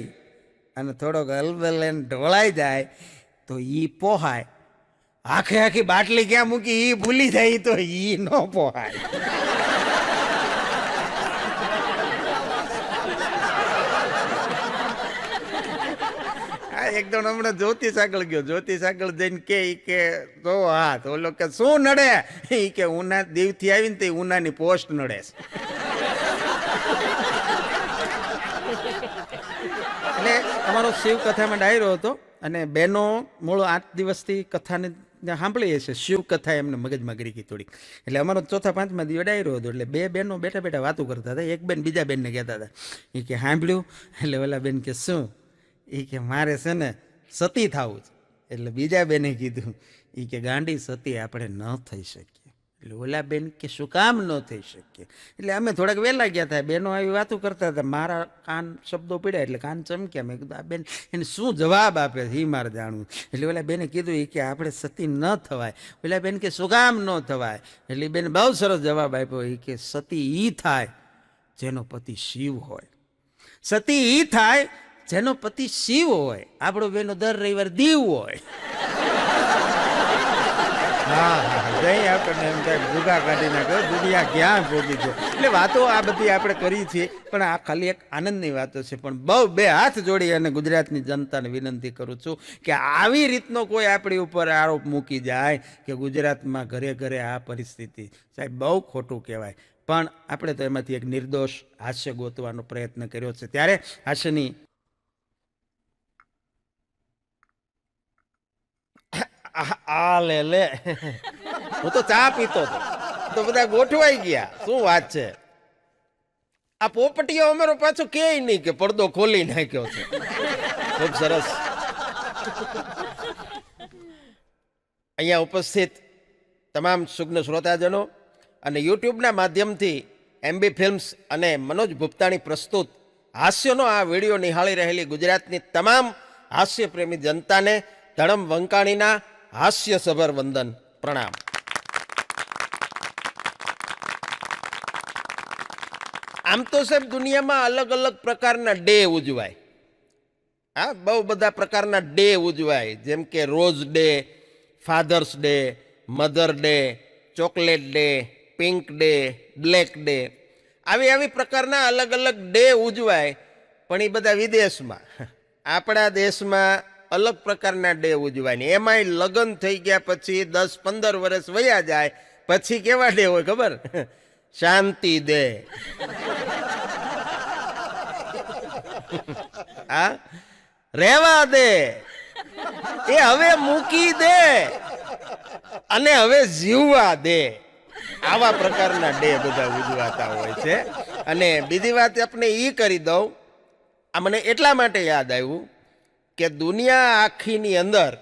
અને થોડોક હલબલેન ઢોળાઈ જાય તો એ પોહાય. આખી બાટલી ક્યાં મૂકી એ ભૂલી જાય તો એ ન પોહાય. એકદમ હમણાં જ્યોતિષ આગળ ગયો, જ્યોતિષ આગળ જઈને કે તો હા તો ઓલો કે શું નડે? એ કે ઉના દીવથી આવીને તે ઉનાની પોસ્ટ નડે. એટલે અમારો શિવકથામાં ડાયરો હતો અને બહેનો મૂળ 8 દિવસથી કથાને સાંભળીએ છીએ. શિવકથા એમને મગજમાં ગરી ગઈ થોડીક. એટલે અમારો 4થા 5મા દિવસ ડાયરો હતો. એટલે 2 બહેનો બેઠા બેઠા વાતો કરતા હતા. એક બેન બીજા બેનને કહેતા હતા. એ કે સાંભળ્યું? એટલે ઓલા બેન કે શું? એ કે મારે છે ને સતી થવું છે. એટલે બીજા બેને કીધું એ કે ગાંડી સતી આપણે ન થઈ શકીએ. એટલે ઓલા બેન કે શું કામ ન થઈ શકીએ? એટલે અમે થોડાક વહેલા ગયા હતા, બેનો આવી વાતો કરતા હતા. મારા કાન શબ્દો પીડ્યા એટલે કાન ચમક્યા. મેં કીધું આ બેન એને શું જવાબ આપે છે એ મારે જાણવું. એટલે ઓલા બેને કીધું એ કે આપણે સતી ન થવાય. ઓલા બેન કે શું કામ ન થવાય? એટલે બેન બહુ સરસ જવાબ આપ્યો. એ કે સતી ઈ થાય જેનો પતિ શિવ હોય. સતી ઈ થાય જેનો પતિ શિવ હોય. આપણો બેનો દર રવિવાર દીવ હોય. હા હા જઈ આપણને એમ થાય ભૂગા કાઢી નાખે દુનિયા ક્યાં ભોગી છે. એટલે વાતો આ બધી આપણે કરી છીએ, પણ આ ખાલી એક આનંદની વાતો છે. પણ બહુ બે હાથ જોડી અને ગુજરાતની જનતાને વિનંતી કરું છું કે આવી રીતનો કોઈ આપણી ઉપર આરોપ મૂકી જાય કે ગુજરાતમાં ઘરે ઘરે આ પરિસ્થિતિ, સાહેબ બહુ ખોટું કહેવાય. પણ આપણે તો એમાંથી એક નિર્દોષ હાસ્ય ગોતવાનો પ્રયત્ન કર્યો છે. ત્યારે હાસ્યની આ લે હું તો ચા પીતો હતો તો બધા ગોઠવાઈ ગયા. શું વાત છે? આ પોપટીઓ અમારો પાછો કે નહીં કે પડદો ખોલી નાખ્યો છે. ખૂબ સરસ. અહીંયા ઉપસ્થિત તમામ સુજ્ઞ શ્રોતાજનો અને યુટ્યુબના માધ્યમથી MB ફિલ્મ્સ અને મનોજ ભુપ્તાણી પ્રસ્તુત હાસ્યનો આ વિડીયો નિહાળી રહેલી ગુજરાતની તમામ હાસ્ય પ્રેમી જનતાને ધડમ વંકાણીના હાસ્યસભર વંદન, પ્રણામ. આમ તો સાહેબ દુનિયામાં અલગ અલગ પ્રકારના ડે ઉજવાય. હા, બહુ બધા પ્રકારના ડે ઉજવાય, જેમ કે rose day, father's day, mother day, chocolate day, pink day, black day, આવી પ્રકારના અલગ અલગ ડે ઉજવાય. પણ એ બધા વિદેશમાં. આપણા દેશમાં અલગ પ્રકારના ડે ઉજવાય ને એમાંય લગ્ન થઈ ગયા પછી 10-15 વર્ષ વયા જાય પછી કેવા ડે હોય ખબર? શાંતિ દે. હા, રહેવા દે, એ હવે મૂકી દે અને હવે જીવવા દે. આવા પ્રકારના ડે બધા ઉજવાતા હોય છે. અને બીજી વાત આપણે એ કરી દઉં, આ મને એટલા માટે યાદ આવ્યું કે દુનિયા આખીની અંદર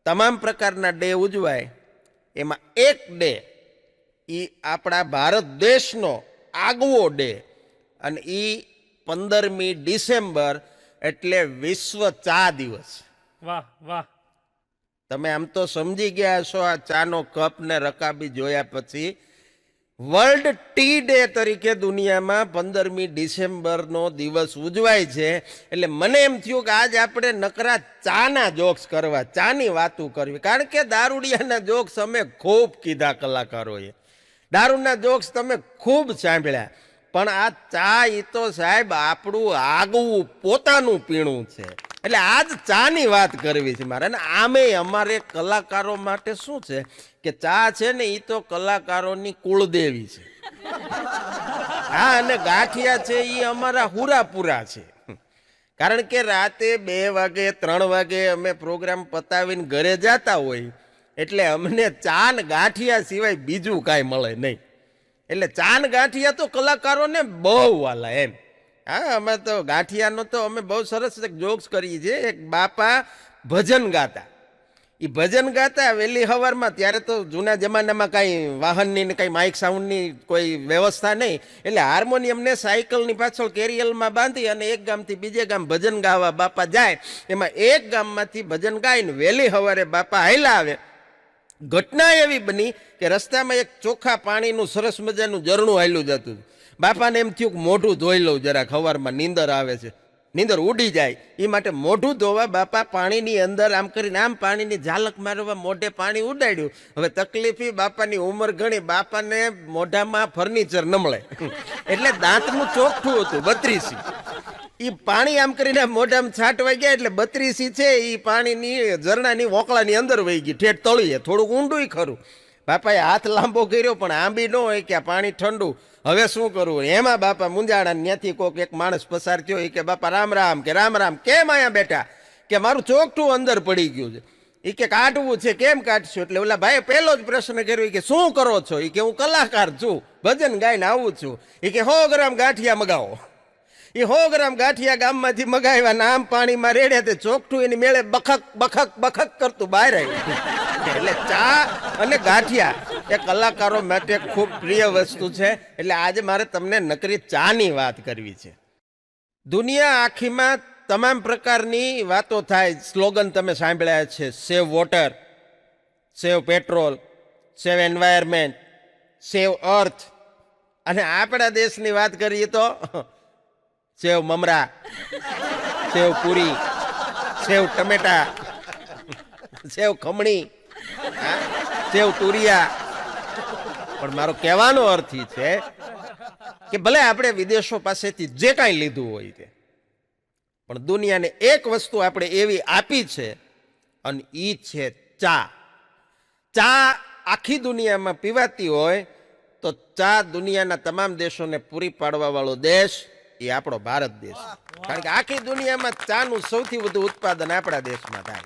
તમામ પ્રકારના ડે ઉજવાય, એમાં એક ડે એ આપણા ભારત દેશનો આગવો ડે, અને એ 15મી ડિસેમ્બર એટલે વિશ્વ ચા દિવસ. વાહ વાહ. તમે આમ તો સમજી ગયા છો આ ચાનો કપ ને રકાબી જોયા પછી. વર્લ્ડ ટી ડે તરીકે દુનિયામાં 15મી ડિસેમ્બરનો દિવસ ઉજવાય છે. એટલે મને એમ થયું કે આજ આપણે નકરા ચાના જોક્સ કરવા, ચાની વાતો કરવી. કારણ કે દારૂડિયાના જોક્સ અમે ખૂબ કીધા કલાકારોએ, દારૂના જોક્સ તમે ખૂબ સાંભળ્યા, પણ આ ચા એ તો સાહેબ આપણું આગવું પોતાનું પીણું છે. એટલે આજ ચાની વાત કરવી છે મારે. અને આમે અમારે કલાકારો માટે શું છે કે ચા છે ને એ તો કલાકારોની કુળદેવી છે. હા, અને ગાંઠિયા છે એ અમારા હુરાપુરા છે. કારણ કે રાતે 2 વાગે 3 વાગે અમે પ્રોગ્રામ પતાવીને ઘરે જતા હોય એટલે અમને ચા ને ગાંઠિયા સિવાય બીજું કાંઈ મળે નહીં. એટલે ચા ને ગાંઠિયા તો કલાકારોને બહુ વાલા એમ. હા, અમે તો ગાંઠિયાનો તો અમે બહુ સરસ એક જોક્સ કરીએ છીએ. એક બાપા ભજન ગાતા, એ ભજન ગાતા વહેલી સવારમાં. ત્યારે તો જૂના જમાનામાં કાંઈ વાહનની ને કાંઈ માઇક સાઉન્ડની કોઈ વ્યવસ્થા નહીં, એટલે હાર્મોનિયમને સાયકલની પાછળ કેરિયલમાં બાંધી અને એક ગામથી બીજે ગામ ભજન ગાવા બાપા જાય. એમાં એક ગામમાંથી ભજન ગાઈને વહેલી સવારે બાપા હાલ્યા આવે. ઘટના એવી બની કે રસ્તામાં એક ચોખ્ખા પાણીનું સરસ મજાનું ઝરણું હાલ્યું જતું. બાપાને એમ થયું કે મોઢું ધોઈ લઉં જરાક, સવારમાં નીંદર આવે છે, નીંદર ઉડી જાય એ માટે મોઢું ધોવા બાપા પાણીની અંદર આમ કરીને આમ પાણીની ઝાલક મારવા મોઢે પાણી ઉડાડ્યું. હવે તકલીફી બાપાની ઉંમર ઘણી, બાપાને મોઢામાં ફર્નિચર ન મળે એટલે દાંતનું ચોખ્ઠું હતું 32. એ પાણી આમ કરીને મોઢામાં છાંટવા ગયા એટલે 32 છે એ પાણીની ઝરણાની વોકળાની અંદર વહી ગઈ, ઠેઠ તળીએ. થોડુંક ઊંડું ખરું. બાપાએ હાથ લાંબો કર્યો પણ આંબી ન હોય કે આ પાણી ઠંડુ, હવે શું કરવું? એમાં બાપા મુંજાણા. ત્યાંથી કોઈક એક માણસ પસાર થયો, એ કે બાપા રામ રામ. કે રામ રામ, કેમ અહીંયા બેઠા? કે મારું ચોકઠું અંદર પડી ગયું છે. એ કે કાઢવું છે, કેમ કાઢશું? એટલે ઓલા ભાઈ પહેલો જ પ્રશ્ન કર્યો, કે શું કરો છો? એ કે હું કલાકાર છું, ભજન ગાઈને આવું છું. એ કે 100 ગ્રામ ગાંઠિયા મગાવો. એ 100 ગ્રામ ગાંઠિયા ગામમાંથી મગાવ્યા, નામ પાણીમાં રેડ્યા, તે ચોકઠું એની મેળે બખક બખક બખક કરતું બહાર આવ્યું. એટલે ચા અને ગાંઠિયા એ કલાકારો માટે ખૂબ પ્રિય વસ્તુ છે. એટલે આજે મારે તમને નકરી ચાની વાત કરવી છે. દુનિયા આખીમાં તમામ પ્રકારની વાતો થાય. સ્લોગન તમે સાંભળ્યા છે, સેવ વોટર, સેવ પેટ્રોલ, સેવ એન્વાયરમેન્ટ, સેવ અર્થ. અને આપણા દેશની વાત કરીએ તો સેવ મમરા, સેવ પૂરી, સેવ ટમેટા, સેવ ખમણી. સેવ તુરિયા. પણ મારો કહેવાનો અર્થ ઈ છે કે ભલે આપણે વિદેશો પાસેથી જે કાંઈ લીધું હોય તે, પણ દુનિયાને એક વસ્તુ આપણે એવી આપી છે અને ઈ છે ચા. ચા આખી દુનિયામાં પીવાતી હોય તો ચા દુનિયાના તમામ દેશોને પૂરી પાડવા વાળો દેશ એ આપણો ભારત દેશ. કારણ કે આખી દુનિયામાં ચાનું સૌથી વધુ ઉત્પાદન આપણા દેશમાં થાય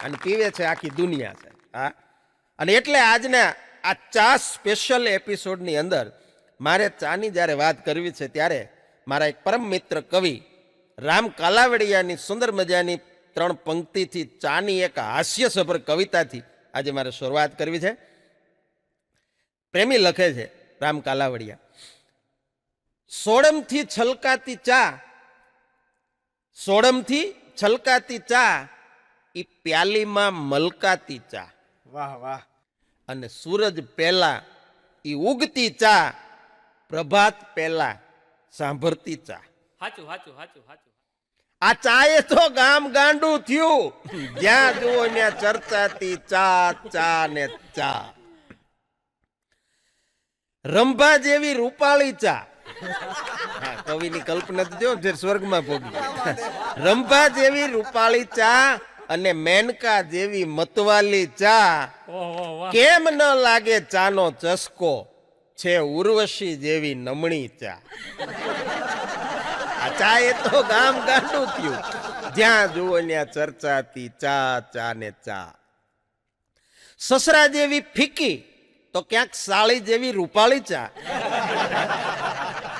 અને પીવે છે આખી દુનિયા છે. હા, અને એટલે આજના આ ચા સ્પેશિયલ એપિસોડની અંદર મારે ચાની જ્યારે વાત કરવી છે ત્યારે મારા એક પરમ મિત્ર કવિ રામ કાલાવડિયાની સુંદર મજાની 3 પંક્તિથી ચાની એક હાસ્યસભર કવિતાથી આજે મારે શરૂઆત કરવી છે. પ્રેમી લખે છે રામ કાલાવડિયા, સોડમથી છલકાતી ચા, સોડમથી છલકાતી ચા, ઈ પ્યાલીમાં મલકાતી ચા. વાહ વાહ. અને સૂરજ પહેલા ઈ ઉગતી ચા, પ્રભાત પહેલા સાંભળતી ચા. હાચું હાચું હાચું હાચું. આ ચાએ તો ગામ ગાંડું થયું, જ્યાં જુઓ ત્યાં ચર્ચાતી ચા, ચા ને ચા. રંભા જેવી રૂપાળી ચા. હા, કવિની કલ્પના તો જો જે સ્વર્ગમાં પોગી. રંભા જેવી રૂપાળી ચા અને મેનકા જેવી મતવાલી ચા, કેમ ન લાગે ચાનો ચસ્કો, છે ઉર્વશી જેવી નમણી ચા. આ ચા એ તો ગામ ગાંડું થયું, જ્યાં જુઓ ત્યાં ચર્ચાતી ચા, ચા ને ચા. સસરા જેવી ફીકી તો ક્યાંક સાળી જેવી રૂપાળી ચા.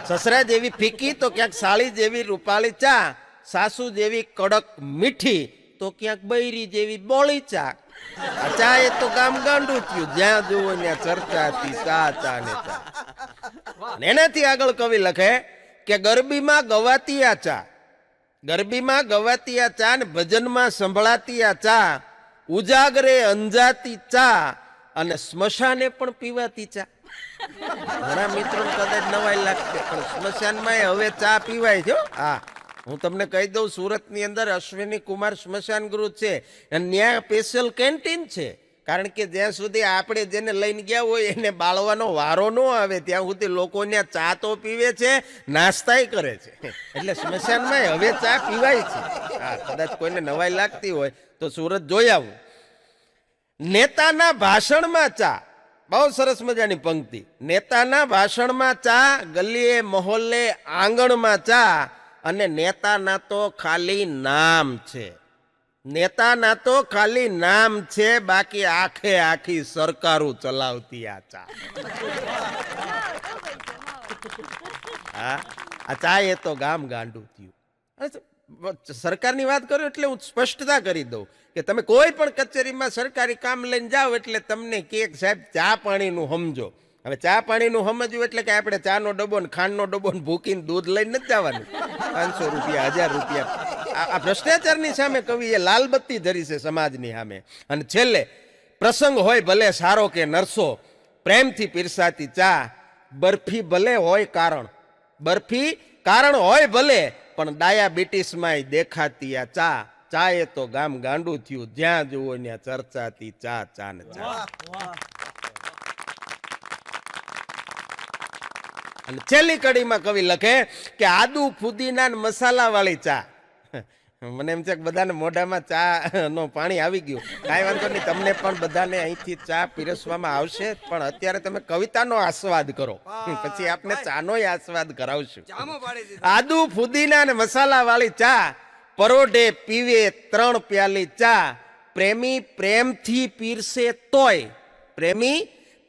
સસરા જેવી ફીકી તો ક્યાંક સાળી જેવી રૂપાળી ચા, સાસુ જેવી કડક મીઠી તો ક્યાંક બૈરી જેવી બોળી ચા. આ ચા એ તો ગામ ગાંડું થયું, જ્યાં જુઓ ત્યાં ચર્ચાતી ચા, ચા ને ચા. અને એનાથી આગળ કવિ લખે કે ગરબીમાં ગવાતી આ ચા, ગરબીમાં ગવાતી આ ચા ને ભજનમાં સંભળાતી આ ચા, ઉજાગરે અંજાતી ચા અને સ્મશાને પણ પીવાતી ચા. ઘણા મિત્રો કદાચ નવાઈ લાગશે પણ સ્મશાનમાં હવે ચા પીવાય છે. હા, હું તમને કહી દઉં, સુરતની અંદર અશ્વિની કુમાર સ્મશાન ગૃહ છે અને ત્યાં સ્પેશિયલ કેન્ટીન છે. કારણ કે જ્યાં સુધી આપણે જેને લઈને ગયા હોય એને બાળવાનો વારો ન આવે ત્યાં સુધી લોકો ત્યાં ચા તો પીવે છે, નાસ્તાય કરે છે. એટલે સ્મશાનમાં હવે ચા પીવાય છે. હા, કદાચ કોઈને નવાઈ લાગતી હોય તો સુરત જોઈ આવું. નેતાના ભાષણમાં ચા, બહુ સરસ મજાની પંક્તિ. નેતાના ભાષણમાં ચા, ગલીએ મહોલ્લે આંગણમાં ચા, અને નેતાના તો ખાલી નામ છે, નેતાના તો ખાલી નામ છે, બાકી આખે આખી સરકારું ચલાવતી આ ચા. હા, આ ચા એ તો ગામ ગાંડું થયું. સરકારની વાત કરું એટલે હું સ્પષ્ટતા કરી દઉં કે તમે કોઈ પણ કચેરીમાં સરકારી કામ લઈને જાઓ એટલે તમને કે સાહેબ ચા પાણીનું સમજો. હવે ચા પાણીનું સમજવું એટલે કે આપણે ચાનો ડબ્બો ને ખાંડનો ડબ્બો ને ભૂકીને દૂધ લઈને નથી જવાનું. 500 રૂપિયા 1000 રૂપિયા. આ ભ્રષ્ટાચારની સામે કવિએ લાલબત્તી ધરી છે સમાજની સામે. અને છેલ્લે પ્રસંગ હોય ભલે સારો કે નરસો, પ્રેમથી પીરસાતી ચા, બરફી ભલે હોય કારણ, બરફી કારણ હોય ભલે, પણ ડાયાબિટીસમાં દેખાતી આ ચા. ચા એ તો ગામ ગાંડું થયું, જ્યાં જુઓ ત્યાં ચર્ચાતી ચા, ચા ને ચા. અને છેલ્લી કડીમાં કવિ લખે કે આદુ ફુદીના મસાલા વાળી ચા. મને એમ છે કે બધાને મોઢામાં ચા નો પાણી આવી ગયું. કાંઈ વાંધો નહીં, તમને પણ બધાને અહીંથી ચા પીરસવામાં આવશે, પણ અત્યારે તમે કવિતાનો આસ્વાદ કરો, પછી આપણે ચાનો આસ્વાદ કરાવશું. આદુ ફુદીના અને મસાલા વાળી ચા, પરોઢે પીવે 3 પ્યાલી ચા, પ્રેમી પ્રેમથી પીરસે તોય, પ્રેમી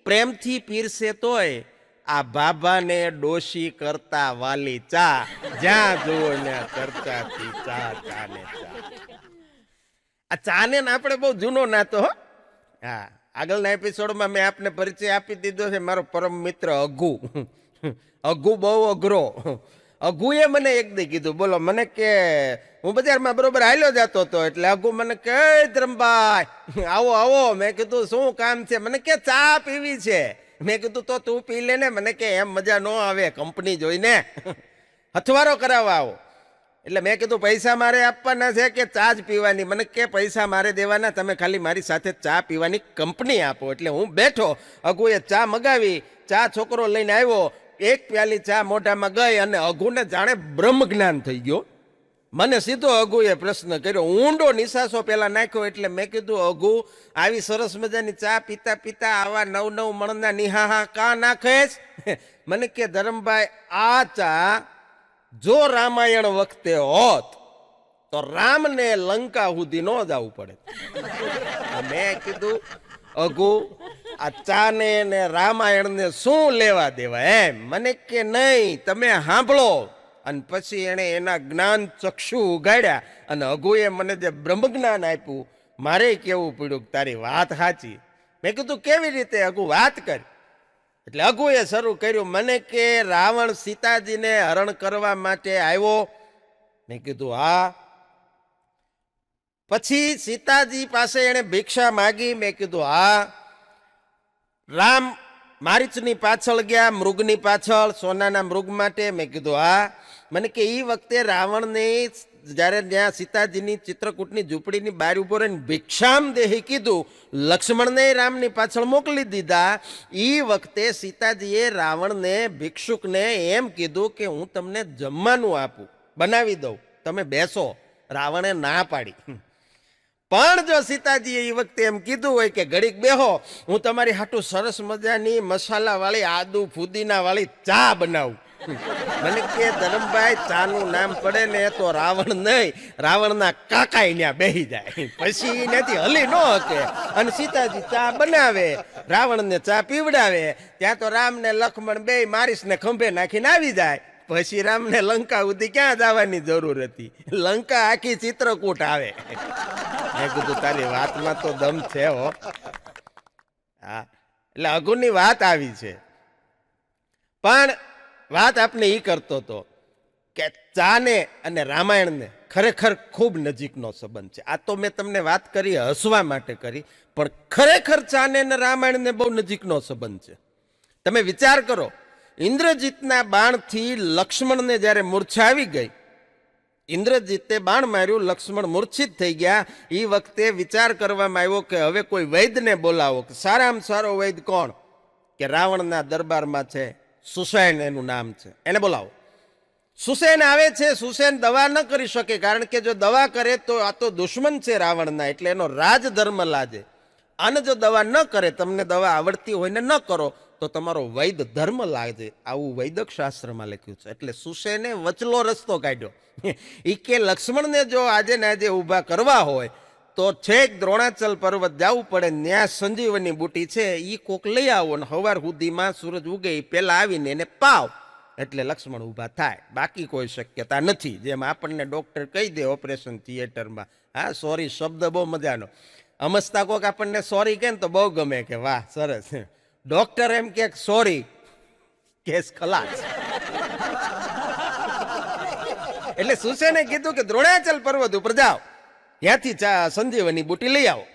પ્રેમથી પીરસે તોય, આ બાબાને ડોશી કરતા વાલી ચા, જ્યાં જુઓ ને ચર્ચાતી ચા, ચા ને ચા. આ ચા ને આપણે બહુ જૂનો નાતો હો. હા, આગળના એપિસોડમાં મેં આપને પરિચય આપી દીધો છે. મારો પરમ મિત્ર અઘુ. અઘુ બહુ અઘરો. અઘુએ મને એક દી કીધું, બોલો, મને કે હું બજારમાં બરોબર હાલ્યો જતો હતો એટલે અઘુ મને કે ધરમભાઈ આવો આવો. મેં કીધું શું કામ છે? મને કે ચા પીવી છે. મેં કીધું તો તું પી લે ને. મને કે એમ મજા ન આવે કંપની જોઈને, હથવારો કરાવવા આવો. એટલે મેં કીધું પૈસા મારે આપવાના છે કે ચા જ પીવાની? મને કે પૈસા મારે દેવાના, તમે ખાલી મારી સાથે ચા પીવાની કંપની આપો. એટલે હું બેઠો, અઘુએ ચા મગાવી, ચા છોકરો લઈને આવ્યો, એક પ્યાલી ચા મોઢામાં ગઈ અને અઘુને જાણે બ્રહ્મ જ્ઞાન થઈ ગયો. મને સીધો અઘુએ પ્રશ્ન કર્યો, ઊંડો નિસાસો પેલા નાખ્યો. એટલે મેં કીધું અઘુ, આવી સરસ મજાની ચા પીતા પીતા આવા 9 મણના નિહાહા કા નાખેશ? મને કે ધરમભાઈ, આ ચા જો રામાયણ વખતે હોત તો રામને લંકા સુધી ન જવું પડે. મેં કીધું અઘુ, આ ચાને ને રામાયણને શું લેવા દેવા એમ? મને કે નહીં, તમે સાંભળો. અને પછી એણે એના જ્ઞાન ચક્ષુ ઉગાડ્યા અને અઘુએ મને જે બ્રહ્મજ્ઞાન આપ્યું, મારે કેવું પડ્યું કે તારી વાત સાચી. મેં કીધું કેવી રીતે? અઘુ વાત કર. એટલે અઘુએ શરૂ કર્યું. મને કે રાવણ સીતાજીને હરણ કરવા માટે આવ્યો. મેં કીધું હા. પછી સીતાજી પાસે એણે ભિક્ષા માગી. મેં કીધું હા. રામ મારીચની પાછળ ગયા, મૃગની પાછળ, સોનાના મૃગ માટે. મેં કીધું હા. મને કે એ વખતે રાવણને જ્યારે ત્યાં સીતાજીની ચિત્રકૂટની ઝૂંપડીની બહાર ઉભો રહીને ભિક્ષામ દેહી કીધું, લક્ષ્મણને રામની પાછળ મોકલી દીધા. એ વખતે સીતાજીએ રાવણને, ભિક્ષુકને એમ કીધું કે હું તમને જમવાનું આપું, બનાવી દઉં, તમે બેસો. રાવણે ના પાડી. પણ જો સીતાજીએ એ વખતે એમ કીધું હોય કે ઘડીક બેહો, હું તમારી હાટું સરસ મજાની મસાલાવાળી, આદુ ફુદીનાવાળી ચા બનાવું. મને કે ધરમભાઈ, ચાનું નામ પડે ને તો રાવણ નહીં, રાવણના કાકા ત્યાં બેહી જાય, પછી નથી હલી ન શકે. અને સીતાજી ચા બનાવે, રાવણને ચા પીવડાવે, ત્યાં તો રામ ને લક્ષ્મણ બે મારીશને ખંભે નાખીને આવી જાય. પછી રામને લંકા સુધી ક્યાં જવાની જરૂર હતી? લંકા આખી ચિત્રકૂટ આવે. મેં કીધું તારી વાતમાં તો દમ છે હો. હા, એટલે અઘુની વાત આવી છે. પણ વાત આપણે એ કરતો હતો કે ચાને અને રામાયણને ખરેખર ખૂબ નજીકનો સંબંધ છે. આ તો મેં તમને વાત કરી હસવા માટે કરી, પણ ખરેખર ચાને અને રામાયણને બહુ નજીકનો સંબંધ છે. તમે વિચાર કરો, ઇન્દ્રજીતના બાણથી લક્ષ્મણને જ્યારે મૂર્છા આવી ગઈ, ઇન્દ્રજીતે બાણ માર્યું, લક્ષ્મણ મૂર્છિત થઈ ગયા. એ વખતે વિચાર કરવામાં આવ્યો કે હવે કોઈ વૈદ્યને બોલાવો. કે સારામાં સારો વૈદ્ય કોણ? કે રાવણના દરબારમાં છે, સુસેન એનું નામ છે, એને બોલાવો. સુસેન આવે છે. સુસેન દવા ન કરી શકે, કારણ કે જો દવા કરે તો આ તો દુશ્મન છે રાવણના, એટલે એનો રાજધર્મ લાજે. આને જો દવા ન કરે, તમને દવા આવડતી હોય ને ન કરો, તો તમારો વૈદ ધર્મ લાગે. આવું વૈદક શાસ્ત્રમાં લખ્યું છે. એટલે સુસેને વચલો રસ્તો કાઢ્યો. એ કે લક્ષ્મણને જો આજે ને આજે ઊભા કરવા હોય તો છેક દ્રોણાચલ પર્વત જવું પડે, ત્યાં સંજીવની બુટી છે, એ કોક લઈ આવો ને સવાર સુધીમાં સૂરજ ઉગે એ પહેલા આવીને એને પાવ, એટલે લક્ષ્મણ ઊભા થાય. બાકી કોઈ શક્યતા નથી. જેમ આપણને ડોક્ટર કહી દે ઓપરેશન થિયેટરમાં, હા સોરી શબ્દ બહુ મજાનો, અમસ્તા કોક આપણને સોરી કહે ને તો બહુ ગમે, કે વાહ સરસ. ડોક્ટર એમ કે સોરી, કેસ ખલાસ. એટલે સુસેને કીધું કે દ્રોણાચલ પર્વત ઉપર જાઓ, ત્યાંથી સંજીવની બુટી લઈ આવો.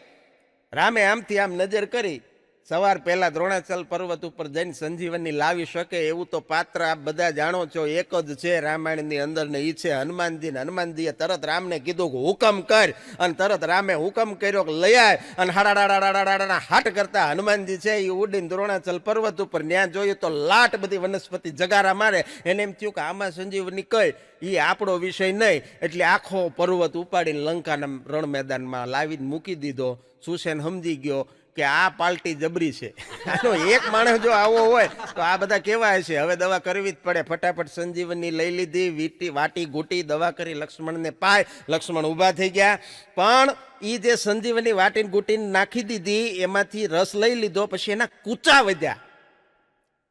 રામે આમથી આમ નજર કરી, સવાર પહેલા દ્રોણાચલ પર્વત ઉપર જઈને સંજીવની લાવી શકે એવું તો પાત્ર આપ બધા જાણો છો, એક જ છે રામાયણની અંદર ને એ છે હનુમાનજી. ને હનુમાનજીએ તરત રામને કીધું કે હુકમ કર, અને તરત રામે હુકમ કર્યો કે લઈ આય. અને હાડાડાડાડાડાડા હાટ કરતા હનુમાનજી છે એ ઉડીને દ્રોણાચલ પર્વત ઉપર, ત્યાં જોયું તો લાટ બધી વનસ્પતિ જગારા મારે. એને એમ થયું કે આમાં સંજીવની કઈ, એ આપણો વિષય નહીં, એટલે આખો પર્વત ઉપાડીને લંકાના રણ મેદાનમાં લાવીને મૂકી દીધો. સુસેન સમજી ગયો કે આ પાર્ટી જબરી છે. આનો એક માણસ જો આવો હોય તો આ બધા કેવા હશે. હવે દવા કરવી જ પડે. ફટાફટ સંજીવની લઈ લીધી, વાટી ઘૂંટી દવા કરી લક્ષ્મણને પાય. લક્ષ્મણ ઊભા થઈ ગયા. પણ એ જે સંજીવની વાટીને ઘૂંટીને નાખી દીધી, એમાંથી રસ લઈ લીધો. પછી એના કૂચા વધ્યા,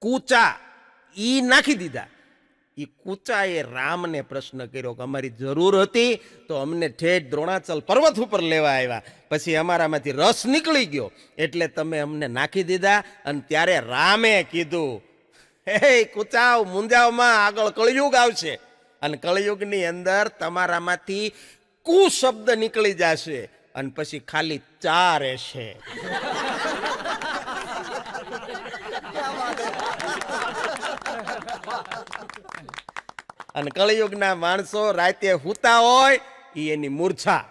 કૂચા ઈ નાખી દીધા. એ કૂચાએ રામને પ્રશ્ન કર્યો કે અમારી જરૂર હતી તો અમને ઠેઠ દ્રોણાચલ પર્વત ઉપર લેવા આવ્યા, પછી અમારામાંથી રસ નીકળી ગયો એટલે તમે અમને નાખી દીધા. અને ત્યારે રામે કીધું, હે કૂચાવ મુંજાવમાં, આગળ કળયુગ આવશે અને કળયુગની અંદર તમારામાંથી કુ શબ્દ નીકળી જશે અને પછી ખાલી ચા રહેશે. અને કળિયુગના માણસો રાતે હુતા હોય એ એની મૂર્છા.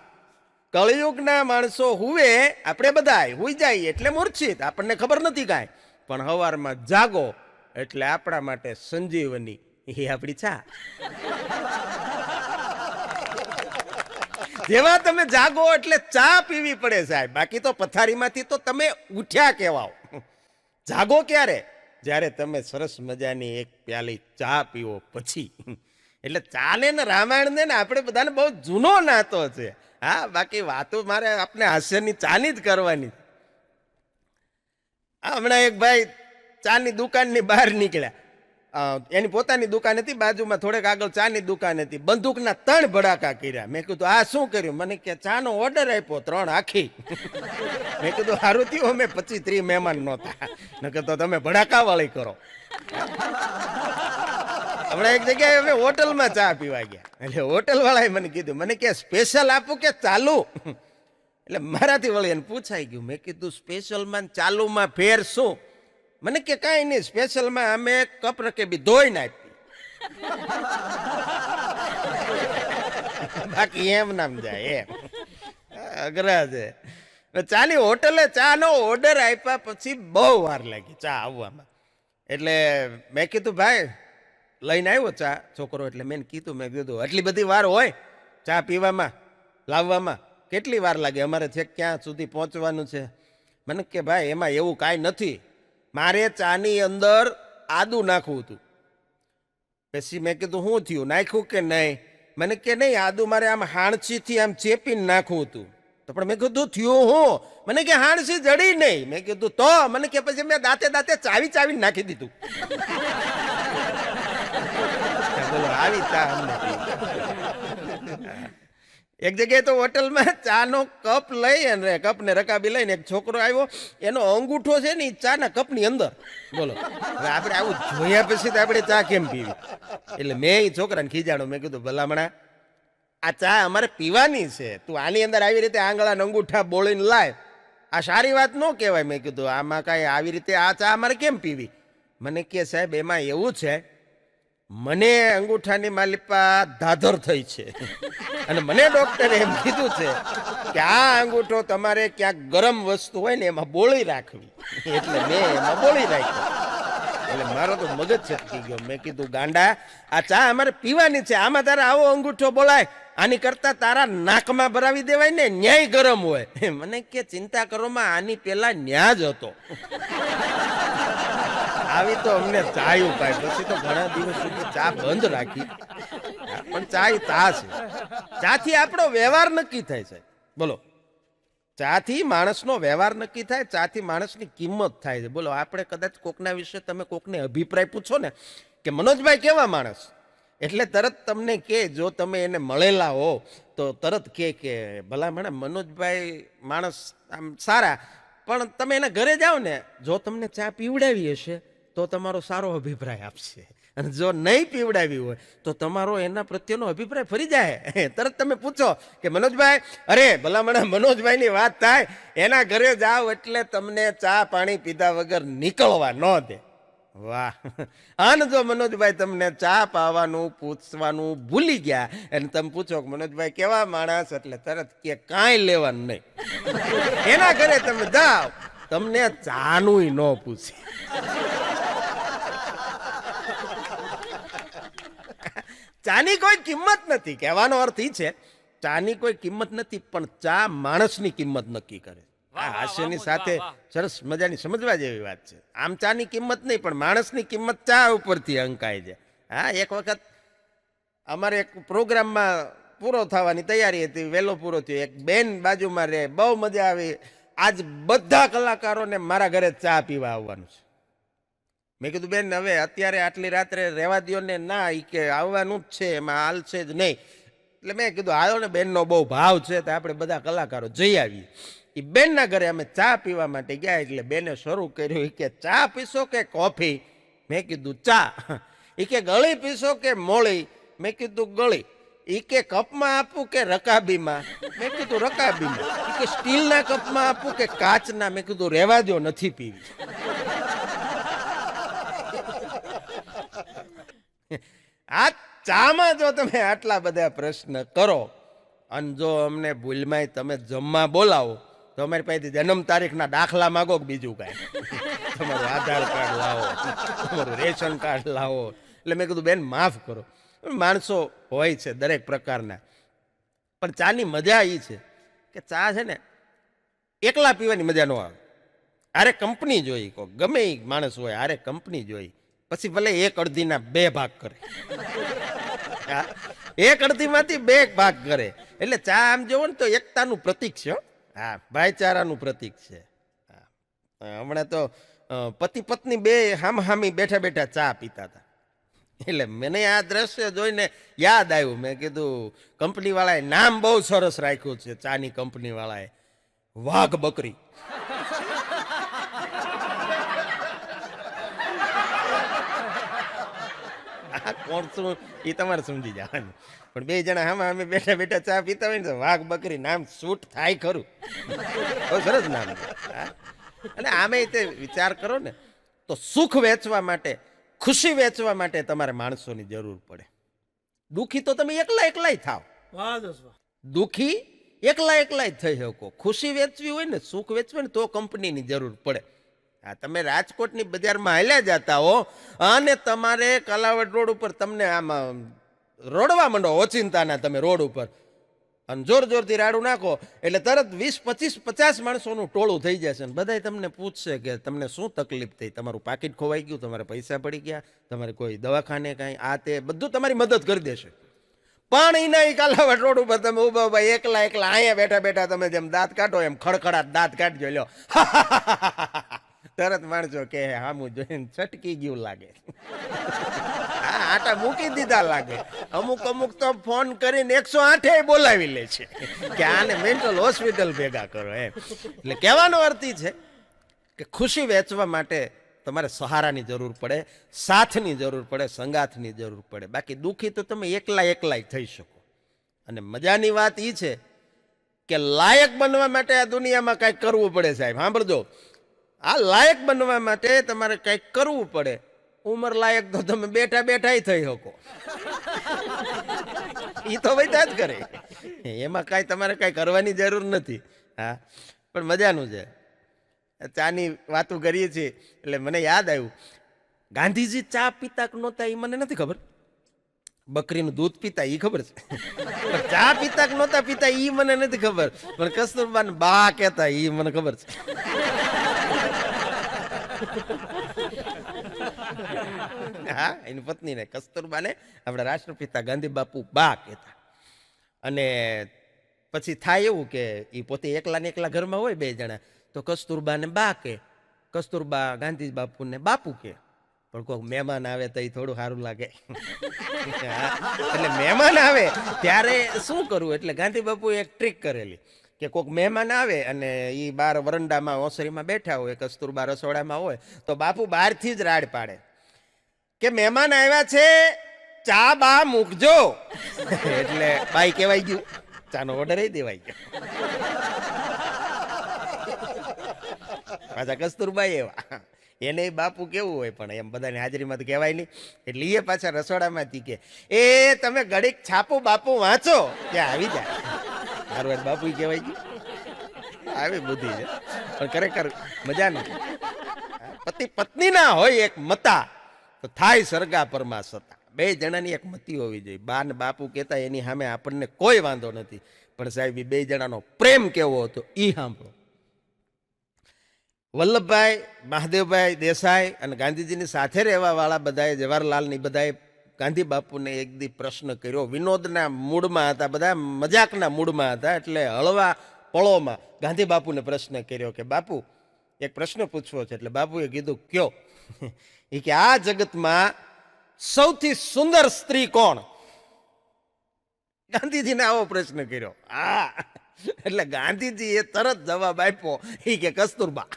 કળિયુગના માણસો હુવે, આપણે બધા હુઈ જાય એટલે મૂર્છિત, આપણને ખબર નથી કાંઈ, પણ સવારમાં જાગો એટલે આપણા માટે સંજીવની, એ આપણી ચા. જેવા તમે જાગો એટલે ચા પીવી પડે સાહેબ, બાકી તો પથારીમાંથી તો તમે ઉઠ્યા કહેવાઓ. જાગો ક્યારે? જ્યારે તમે સરસ મજાની એક પ્યાલી ચા પીવો પછી. એટલે ચાને ને રામાયણને ને આપણે બધાને બહુ જૂનો નાતો છે. હા, બાકી વાતો મારે આપણે હાસ્યની ચાની જ કરવાની. હમણાં એક ભાઈ ચાની દુકાનની બહાર નીકળ્યા, એની પોતાની દુકાન હતી, બાજુમાં થોડેક આગળ ચાની દુકાન હતી, બંદૂકના 3 ભડાકા કર્યા. મેં કીધું આ શું કર્યું? મને કે ચાનો ઓર્ડર આપ્યો 3 આખી. મેં કીધું સારું થયું અમે 25-30 મહેમાન નહોતા, નકર તો તમે ભડાકા વાળી કરો. હમણાં એક જગ્યાએ અમે હોટલમાં ચા પીવા ગયા, એટલે હોટલ વાળાએ મને કીધું, મને કે સ્પેશિયલ આપું કે ચાલુ? એટલે મારાથી વળી એને પૂછાઈ ગયું. મેં કીધું સ્પેશિયલમાં ચાલુમાં ફેર શું? મને કે કાંઈ નહીં, સ્પેશિયલમાં અમે કપ રકેબી ધોઈને આપી, બાકી એમ નામ જાય એમ. અઘરા છે. ચાની હોટલે ચાનો ઓર્ડર આપ્યા પછી બહુ વાર લાગી ચા આવવામાં. એટલે મેં કીધું ભાઈ લઈને આવ્યો ચા છોકરો? એટલે મેં કીધું આટલી બધી વાર હોય ચા પીવામાં લાવવામાં? કેટલી વાર લાગે? અમારે છેક ક્યાં સુધી પહોંચવાનું છે? મને કે ભાઈ એમાં એવું કાંઈ નથી, મારે ચાની અંદર આદુ નાખવું હતું. પછી મેં કીધું શું થયું, નાખ્યું કે નહીં? મને કે નહીં, આદુ મારે આમ હાણસીથી આમ ચેપીને નાખવું હતું. તો પણ મેં કીધું થયું હું? મને કે હાણસી જડી નહીં. મેં કીધું તો? મને કે પછી મેં દાંતે દાંતે ચાવીને નાખી દીધું. બોલો આવી ચા અમને. એક જગ્યાએ તો હોટલમાં ચાનો કપ લઈ અને કપને રકાબી લઈને એક છોકરો આવ્યો, એનો અંગૂઠો છે ને ચાના કપની અંદર. બોલો, હવે આપણે આવું જોયા પછી તો આપણે ચા કેમ પીવી? એટલે મેં એ છોકરાને ખીજાડો. મેં કીધું ભલામણા આ ચા અમારે પીવાની છે, તું આની અંદર આવી રીતે આંગળા અંગૂઠા બોળીને લાય, આ સારી વાત ન કહેવાય. મેં કીધું આમાં કાંઈ આવી રીતે આ ચા અમારે કેમ પીવી? મને કે સાહેબ એમાં એવું છે, મને અંગૂઠાની માલિપા ધાધર થઈ છે અને મને ડોક્ટરે એમ કીધું છે કે આ અંગૂઠો તમારે ક્યાંક ગરમ વસ્તુ હોય ને એમાં બોળી રાખવી, એટલે મેં એમાં બોળી રાખ્યો. એટલે મારો તો મગજ છટકી ગયો. મેં કીધું ગાંડા, આ ચા અમારે પીવાની છે, આમાં તારે આવો અંગૂઠો બોલાય? આની કરતા તારા નાકમાં ભરાવી દેવાય ને, ન્યાય ગરમ હોય. મને કે ચિંતા કરોમાં આની પેલા ન્યા જ હતો. આવી તો અમને ચાયું પાય. પછી તો ઘણા દિવસ સુધી ચા બંધ રાખી, પણ ચાય ચા છે. ચાથી આપણો વ્યવહાર નક્કી થાય છે. બોલો, ચાથી માણસનો વ્યવહાર નક્કી થાય, ચાથી માણસની કિંમત થાય છે. બોલો, આપણે કદાચ કોકના વિશે તમે કોકને અભિપ્રાય પૂછો ને કે મનોજભાઈ કેવા માણસ, એટલે તરત તમને કે, જો તમે એને મળેલા હો તો તરત કે ભલા મનોજભાઈ માણસ આમ સારા, પણ તમે એના ઘરે જાઓ ને, જો તમને ચા પીવડાવી હશે તો તમારો સારો અભિપ્રાય આપશે, અને જો નહીં પીવડાવી હોય તો તમારો એના પ્રત્યેનો અભિપ્રાય ફરી જાય. તરત તમે પૂછો કે મનોજભાઈ, અરે ભલામણા મનોજભાઈની વાત થાય, એના ઘરે જાઓ એટલે તમને ચા પાણી પીધા વગર નીકળવા ન દે. વાહ! અને જો મનોજભાઈ તમને ચા પાવાનું પૂછવાનું ભૂલી ગયા અને તમે પૂછો કે મનોજભાઈ કેવા માણસ, એટલે તરત કે કાંઈ લેવાનું નહીં. એના ઘરે તમે જાઓ, તમને ચાનું ન પૂછે. ચાની કોઈ કિંમત નથી, કહેવાનો અર્થ એ છે ચાની કોઈ કિંમત નથી, પણ ચા માણસની કિંમત નક્કી કરે. આ હાસ્યની સાથે સરસ મજાની સમજવા જેવી વાત છે. આમ ચાની કિંમત નહીં, પણ માણસની કિંમત ચા ઉપરથી અંકાય છે. હા, એક વખત અમારે એક પ્રોગ્રામમાં પૂરો થવાની તૈયારી હતી, વહેલો પૂરો થયો. એક બેન બાજુમાં રહે, બહુ મજા આવી. આજ બધા કલાકારોને મારા ઘરે ચા પીવા આવવાનું છે. મેં કીધું બેન હવે અત્યારે આટલી રાત્રે રહેવા દો ને. ના, એ કે આવવાનું જ છે, એમાં હાલ છે જ નહીં. એટલે મેં કીધું આવ્યો ને, બેનનો બહુ ભાવ છે તો આપણે બધા કલાકારો જઈ આવીએ. એ બેનના ઘરે અમે ચા પીવા માટે ગયા. એટલે બેને શરૂ કર્યું કે ચા પીશો કે કોફી? મેં કીધું ચા. એ કે ગળી પીશો કે મોળી? મેં કીધું ગળી. એ કે કપમાં આપું કે રકાબીમાં? મેં કીધું રકાબીમાં. એ કે સ્ટીલના કપમાં આપું કે કાચના? મેં કીધું રહેવા દો, નથી પીવી. આ ચામાં જો તમે આટલા બધા પ્રશ્ન કરો અને જો અમને ભૂલમાંય તમે જમવા બોલાવો તો અમારી પાસેથી જન્મ તારીખના દાખલા માગો કે બીજું કાંઈ તમારું આધાર કાર્ડ લાવો, તમારું રેશન કાર્ડ લાવો. એટલે મેં કીધું બેન માફ કરો, માણસો હોય છે દરેક પ્રકારના, પણ ચાની મજા એ છે કે ચા છે ને એકલા પીવાની મજા ન આવે. આરે કંપની જોઈ, કો ગમે એ માણસ હોય આરે કંપની જોઈ, પછી ભલે એક અડધીના 2 ભાગ કરે, એક અડધીમાંથી 2 ભાગ કરે. એટલે ચા આમ જોવો ને તો એકતાનું પ્રતીક છે. હા, ભાઈચારાનું પ્રતીક છે. હમણાં તો પતિ પત્ની 2 હામહામી બેઠા બેઠા ચા પીતા હતા. એટલે મને આ દ્રશ્ય જોઈને યાદ આવ્યું. મેં કીધું કંપનીવાળાએ નામ બહુ સરસ રાખ્યું છે ચાની કંપનીવાળાએ, વાઘ બકરી. કોણ શું એ તમારે સમજી જવાનું, પણ 2 જણા આમાં અમે બેઠા બેઠા ચા પીતા હોય ને તો વાઘ બકરી નામ શૂટ થાય ખરું. બહુ સરસ નામ છે. અને આમે તે વિચાર કરો ને તો સુખ વેચવા માટે, ખુશી વેચવા માટે તમારે માણસોની જરૂર પડે. દુઃખી તો તમે એકલા એકલાય થાવ, દુઃખી એકલા એકલાય થઈ શકો. ખુશી વેચવી હોય ને, સુખ વેચવી હોય ને તો કંપનીની જરૂર પડે. હા, તમે રાજકોટની બજારમાં હાલ્યા જતા હો અને તમારે કાલાવડ રોડ ઉપર તમને આમાં રોડવા માંડો ઓચિંતાના, તમે રોડ ઉપર અને જોર જોરથી રાડું નાખો એટલે તરત 20, 25, 50 માણસોનું ટોળું થઈ જશે. ને બધાય તમને પૂછશે કે તમને શું તકલીફ થઈ, તમારું પાકીટ ખોવાઈ ગયું, તમારે પૈસા પડી ગયા, તમારે કોઈ દવાખાને કાંઈ આ તે બધું તમારી મદદ કરી દેશે. પણ એના કાલાવડ રોડ ઉપર તમે ઉભા ઉભા એકલા એકલા અહીંયા બેઠા બેઠા તમે જેમ દાંત કાઢો એમ ખડખડાટ દાંત કાઢજો, લ્યો તરત માણસો કે હામું જોઈને છટકી ગયું લાગે, આટા મૂકી દીધા લાગે. અમુક અમુક તો ફોન કરીને 108 બોલાવી લે છે કે આને મેન્ટલ હોસ્પિટલ ભેગા કરો એમ. એટલે કહેવાનો અર્થ એ છે કે ખુશી વેચવા માટે તમારે સહારાની જરૂર પડે, સાથની જરૂર પડે, સંગાથની જરૂર પડે. બાકી દુઃખી તો તમે એકલા એકલાય થઈ શકો. અને મજાની વાત એ છે કે લાયક બનવા માટે આ દુનિયામાં કાંઈક કરવું પડે. સાહેબ સાંભળજો, આ લાયક બનવા માટે તમારે કંઈક કરવું પડે. ઉંમર લાયક તો તમે બેઠા બેઠા થઈ શકો, એ તો બધા જ કરે, એમાં કાંઈ તમારે કાંઈ કરવાની જરૂર નથી. હા, પણ મજાનું છે. ચાની વાતો કરીએ છીએ એટલે મને યાદ આવ્યું, ગાંધીજી ચા પીતા કે નહોતા એ મને નથી ખબર, બકરીનું દૂધ પીતા એ ખબર છે, પણ ચા પીતા કે નહોતા પીતા એ મને નથી ખબર. પણ કસ્તુરબાને બા કહેતા એ મને ખબર છે. હા, એની પત્નીને કસ્તુરબાને આપણા રાષ્ટ્રપિતા ગાંધી બાપુ બા કહેતા. અને પછી થાય એવું કે એ પોતે એકલા ને એકલા ઘરમાં હોય 2 જણા, તો કસ્તુરબાને બા કે, કસ્તુરબા ગાંધી બાપુને બાપુ કે. પણ કોઈક મહેમાન આવે તો એ થોડું સારું લાગે. એટલે મહેમાન આવે ત્યારે શું કરવું, એટલે ગાંધી બાપુએ એક ટ્રીક કરેલી કે કોઈક મહેમાન આવે અને એ બહાર વરંડામાં ઓસરીમાં બેઠા હોય, કસ્તુરબા રસોડામાં હોય, તો બાપુ બહારથી જ રાડ પાડે કે મહેમાન આવ્યા છે, ચા બા મૂકજો. એટલે બાઈ કહેવાય ગયું, ચાનો ઓર્ડર એ દેવાઈ ગયો. પાછા કસ્તુરબા એવા, એને બાપુ કેવું હોય પણ એમ બધાની હાજરીમાં તો કહેવાય નહીં. એટલે એ પાછા રસોડામાંથી કે એ તમે ઘડીક છાપું બાપુ વાંચો, ત્યાં આવી જાય. મારું બાપુ કહેવાય ગયું, આવી બુદ્ધિ છે. પણ ખરેખર મજાનું. પતિ પત્ની ના હોય એક મતા તો થાય સરગા પરમાં સતા. 2 જણાની એક મતી હોવી જોઈએ. બા ને બાપુ કહેતા એની સામે આપણને કોઈ વાંધો નથી, પણ સાહેબ 2 જણાનો પ્રેમ કેવો હતો એ સાંભળો. વલ્લભભાઈ મહાદેવભાઈ દેસાઈ અને ગાંધીજીની સાથે રહેવા વાળા બધાએ, જવાહરલાલની બધાએ ગાંધી બાપુને એક દી પ્રશ્ન કર્યો. વિનોદના મૂડમાં હતા, બધા મજાકના મૂડમાં હતા, એટલે હળવા પળોમાં ગાંધી બાપુને પ્રશ્ન કર્યો કે બાપુ એક પ્રશ્ન પૂછવો છે. એટલે બાપુએ કીધું કયો. એ કે આ જગતમાં સૌથી સુંદર સ્ત્રી કોણ? ગાંધીજીને આવો પ્રશ્ન કર્યો. હા, એટલે ગાંધીજીએ તરત જવાબ આપ્યો, એ કે કસ્તુરબા.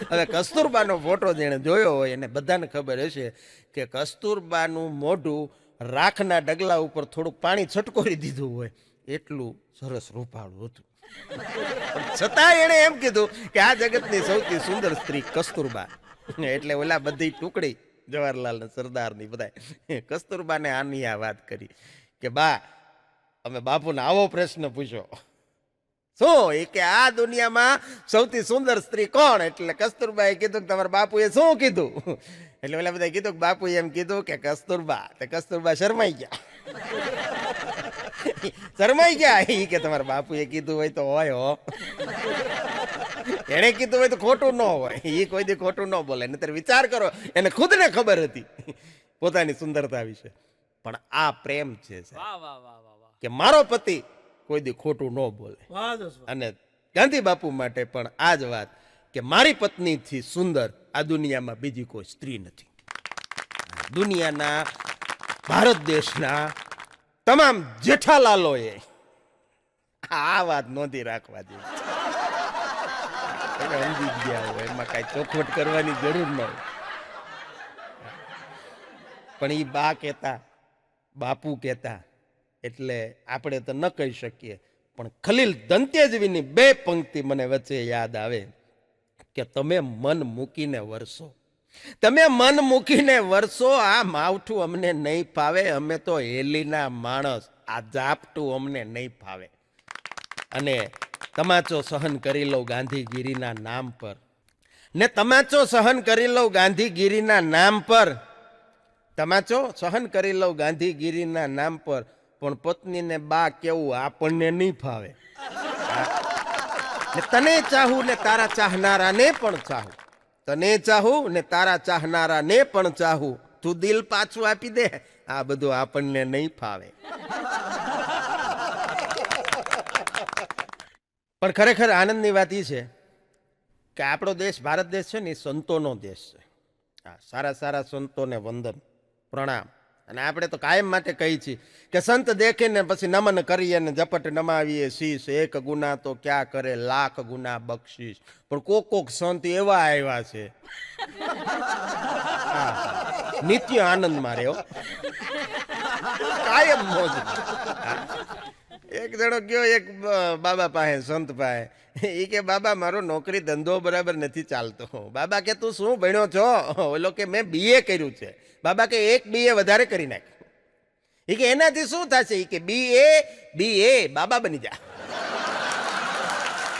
હવે કસ્તુરબાનો ફોટો જેણે જોયો હોય એને બધાને ખબર હશે કે કસ્તુરબાનું મોઢું રાખના ડગલા ઉપર થોડુંક પાણી છટકોરી દીધું હોય એટલું સરસ રૂપાળું હતું. છતાં એણે એમ કીધું કે આ જગતની સૌથી સુંદર સ્ત્રી કસ્તુરબા. એટલે ઓલા બધી ટુકડી જવાહરલાલ ને સરદાર ની બધા. કસ્તુરબાને આની આ વાત કરી કે બા અમે બાપુને આવો પ્રશ્ન પૂછ્યો, શું એ કે આ દુનિયામાં સૌથી સુંદર સ્ત્રી કોણ? એટલે કસ્તુરબાએ કીધું કે તમારા બાપુએ શું કીધું? એટલે ઓલા બધા કીધું કે બાપુએ એમ કીધું કે કસ્તુરબા. તો કસ્તુરબા શરમાઈ ગયા. શરમાઈ ગયા. એ કે તમારા બાપુએ કીધું હોય તો હોય હો, એને કીધું હોય તો ખોટું ન હોય. એ કોઈ દી ખોટું ન બોલે. નહીતર વિચાર કરો, એને ખુદને ખબર હતી પોતાની સુંદરતા વિશે. પણ આ પ્રેમ છે સાહેબ, વાહ વાહ વાહ વાહ વાહ. કે મારો પતિ કોઈ દી ખોટું ન બોલે. અને ગાંધી બાપુ માટે પણ આ જ વાત કે મારી પત્નીથી સુંદર આ દુનિયામાં બીજી કોઈ સ્ત્રી નથી. દુનિયાના ભારત દેશના તમામ જેઠાલાલોએ આ વાત નોંધી રાખવા જેવી છે. તમે સમજી જ ગયા હોય, એમાં કાંઈ ચોખવટ કરવાની જરૂર ન હોય. પણ એ બા કહેતા, બાપુ કહેતા, એટલે આપણે તો ન કહી શકીએ. પણ ખલીલ દંત્યજવીની 2 પંક્તિ મને વચ્ચે યાદ આવે કે તમે મન મૂકીને વરસો, તમે મન મૂકીને વરસો, આ માવઠું અમને નહીં ફાવે, અમે તો હેલીના માણસ, આ ઝાપટું અમને નહીં ફાવે. અને તમાચો સહન કરી લઉં ગાંધીગીરીના નામ પર, ને તમાચો સહન કરી લઉં ગાંધીગીરીના નામ પર, તમાચો સહન કરી લઉં ગાંધીગીરીના નામ પર, પણ પત્નીને બા કેવું આપણને નહીં ફાવે. ને તને ચાહું ને તારા ચાહનારાને પણ ચાહું, તને ચાહું ને તારા ચાહનારાને પણ ચાહું, તું દિલ પાછું આપી દે, આ બધું આપણને નહીં ફાવે. પણ ખરેખર આનંદની વાત એ છે કે આપણો દેશ, ભારત દેશ છે ને, એ સંતોનો દેશ છે. હા, સારા સારા સંતોને વંદન, પ્રણામ. અને આપણે તો કાયમ માટે કહી છીએ કે સંત દેખીને પછી નમન કરીએ ને ઝપટ નમાવીએ શીશ, 1 ગુના તો ક્યાં કરે 1,00,000 ગુના બક્ષીશ. પણ કોક સંત એવા આવ્યા છે, નિત્ય આનંદમાં રહ્યો, કાયમ મોજ. એક જણો ગયો એક બાબા પાસે, સંત પાસે. એ કે બાબા મારો નોકરી ધંધો બરાબર નથી ચાલતો. બાબા કે તું શું ભણ્યો છો? ઓલો કે મેં BA કર્યું છે. બાબા કે 1 BA વધારે કરી નાખ. એ કે એનાથી શું થશે? એ કે BA બાબા બની જા,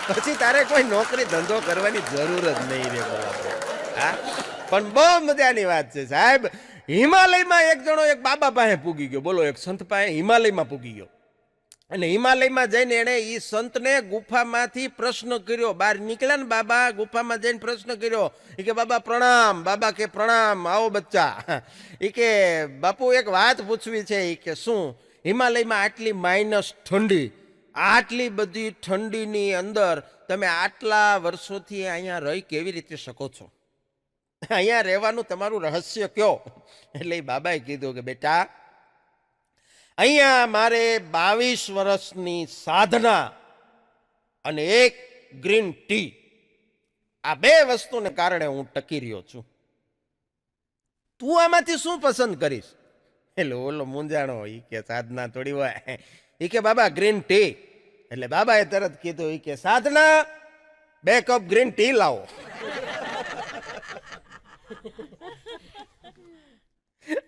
પછી તારે કોઈ નોકરી ધંધો કરવાની જરૂર જ નહીં રે. હા, પણ બહુ મજાની વાત છે સાહેબ. હિમાલયમાં એક જણો એક બાબા પાસે પૂગી ગયો, બોલો, એક સંત પાસે હિમાલયમાં પૂગી ગયો. અને હિમાલયમાં જઈને એણે એ સંતને ગુફામાંથી પ્રશ્ન કર્યો. બહાર નીકળ્યા ને બાબા, ગુફામાં જઈને પ્રશ્ન કર્યો. એ કે બાબા પ્રણામ. બાબા કે પ્રણામ, આવો બચ્ચા. એ કે બાપુ એક વાત પૂછવી છે. એ કે શું? હિમાલયમાં આટલી માઇનસ ઠંડી, આટલી બધી ઠંડીની અંદર તમે આટલા વર્ષોથી અહીંયા રહી કેવી રીતે શકો છો? અહીંયા રહેવાનું તમારું રહસ્ય કયો? એટલે એ બાબાએ કીધું કે બેટા, અહીંયા મારે 22 વર્ષની સાધના અને 1 ગ્રીન ટી, આ 2 વસ્તુને કારણે હું ટકી રહ્યો છું. તું આમાંથી શું પસંદ કરીશ? એટલે ઓલો મૂંઝાણો. એ કે સાધના થોડી હોય. એ કે બાબા ગ્રીન ટી. એટલે બાબાએ તરત કીધું, એ કે સાધના 2 કપ ગ્રીન ટી લાવો.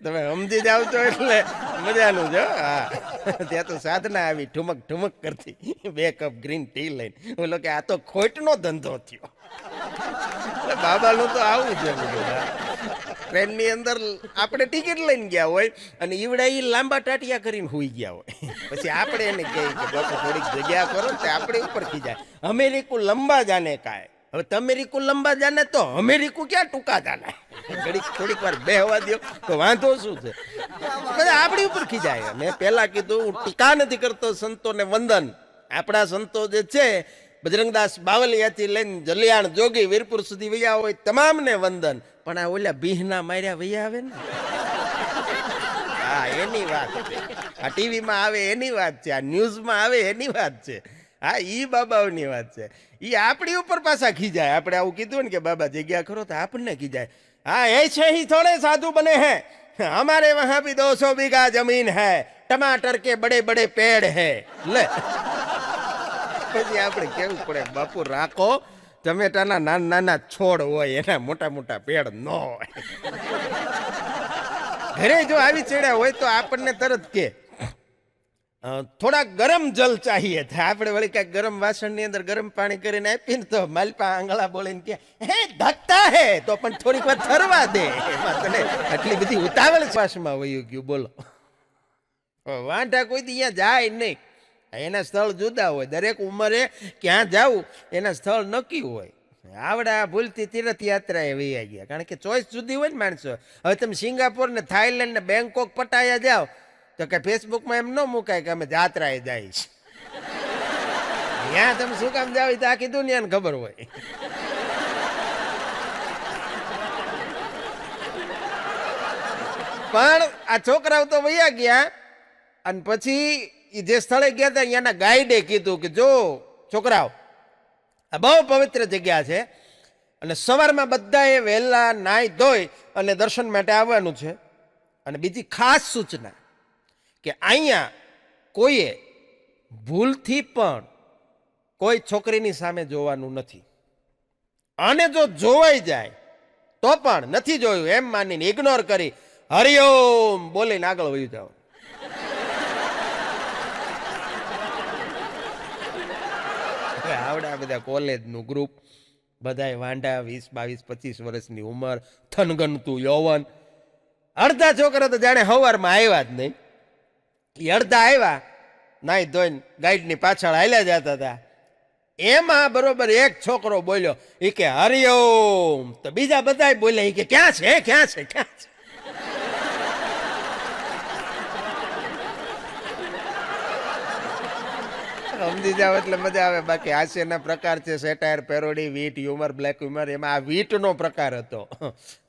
તમે સમજી જાવ છો એટલે મજાનું છે. હા, ત્યાં તો સાધના આવી ઠુમક ઠુમક કરતી 2 કપ ગ્રીન ટી લઈને. બોલો કે આ તો ખોટનો ધંધો થયો. બાબાનું તો આવું છે બધું. ટ્રેનની અંદર આપણે ટિકિટ લઈને ગયા હોય અને ઈવડા ઈ લાંબા ટાટિયા કરીને હુઈ ગયા હોય. પછી આપણે એને કહીએ કે બાપુ થોડીક જગ્યા કરો, તે આપણે ઉપર ખીજાય. અમેરિકું લંબા જાને કાય. હવે તમેરિકું લંબા જાને તો અમેરિકું ક્યાં ટૂંકા જાને? થોડીક વાર બેહવા દો તો વાંધો શું છે? બધા આપણી ઉપર ખીજાય. મેં પહેલા કીધું હું ટીકા નથી કરતો, સંતોને વંદન. આપણા સંતો જે છે, બજરંગદાસ બાવલિયાથી લઈને જલિયાણ જોગી વીરપુર સુધી વૈયા હોય તમામને વંદન. પણ આ ઓલા બીહના માર્યા વૈયા આવે ને, હા એની વાત છે. આ ટીવીમાં આવે એની વાત છે, આ ન્યૂઝમાં આવે એની વાત છે. હા, ઈ બાબાઓની વાત છે. ઈ આપણી ઉપર પાછા ખીજાય. આપણે આવું કીધું ને કે બાબા જગ્યા કરો, તો આપણને ખીજાય. हाँ ऐसे ही थोड़े साधु बने हैं, हमारे वहां भी 200 बीघा जमीन है, टमाटर के बड़े बड़े पेड़ है. ले પછી આપણે કેવું પડે, બાપુ રાખો, ટમેટાના નાના નાના છોડ હોય, એના મોટા મોટા પેડ ન હોય. ઘરે જો આવી ચડ્યા હોય તો આપણને તરત કે થોડા ગરમ જલ ચાહીએ આપણે વળી કાંઈક ગરમ વાસણની અંદર ગરમ પાણી કરીને આપીને તો માલપા આંગળા બોલીને કે હે ધકતા હે તો પણ થોડીક વાર થરવા દે. એમાં તને આટલી બધી ઉતાવળ શ્વાસમાં વયું ગયું બોલો. વાંઢા કોઈ દી અહીંયા જાય નહીં. એના સ્થળ જુદા હોય. દરેક ઉંમરે ક્યાં જવું એના સ્થળ નક્કી હોય. આવડા ભૂલથી તીર્થયાત્રાએ વૈયા ગયા કારણ કે ચોઈસ જુદી હોય ને માણસો. હવે તમે સિંગાપોર ને થાઈલેન્ડ ને બેંકોક પટાયા જાઓ તો કે ફેસબુકમાં એમ ન મુકાય કે અમે જાત્રાએ જાય છે. ત્યાં તમે શું કામ જાવ તો આખી દુનિયાને ખબર હોય. પણ આ છોકરાઓ તો વૈયા ગયા અને પછી જે સ્થળે ગયા હતા અહીંયાના ગાઈડે કીધું કે જો છોકરાઓ આ બહુ પવિત્ર જગ્યા છે અને સવારમાં બધાએ વહેલા નાહી ધોઈ અને દર્શન માટે આવવાનું છે. અને બીજી ખાસ સૂચના કે અહીંયા કોઈએ ભૂલથી પણ કોઈ છોકરીની સામે જોવાનું નથી. અને જો જોવાઈ જાય તો પણ નથી જોયું એમ માનીને ઇગ્નોર કરી હરિઓમ બોલીને આગળ વયું જાઓ. આવડા બધા કોલેજનું ગ્રુપ બધાય વાંઢા 20, 22, 25 વર્ષની ઉંમર થનગનતું યૌવન. અડધા છોકરા તો જાણે સવારમાં આવ્યા જ નહીં. એ અડધા આવ્યા નાઈ ધોઈને ગાઈડની પાછળ હાલ્યા જતા હતા. એમાં બરોબર એક છોકરો બોલ્યો એ કે હરિઓમ તો બીજા બધા બોલ્યા એ કે ક્યાં છે ક્યાં છે ક્યાં છે. સમજી જાવ એટલે મજા આવે. બાકી હાસ્યના પ્રકાર છે satire, parody, wit, humour, black humour. એમાં આ વીટનો પ્રકાર હતો.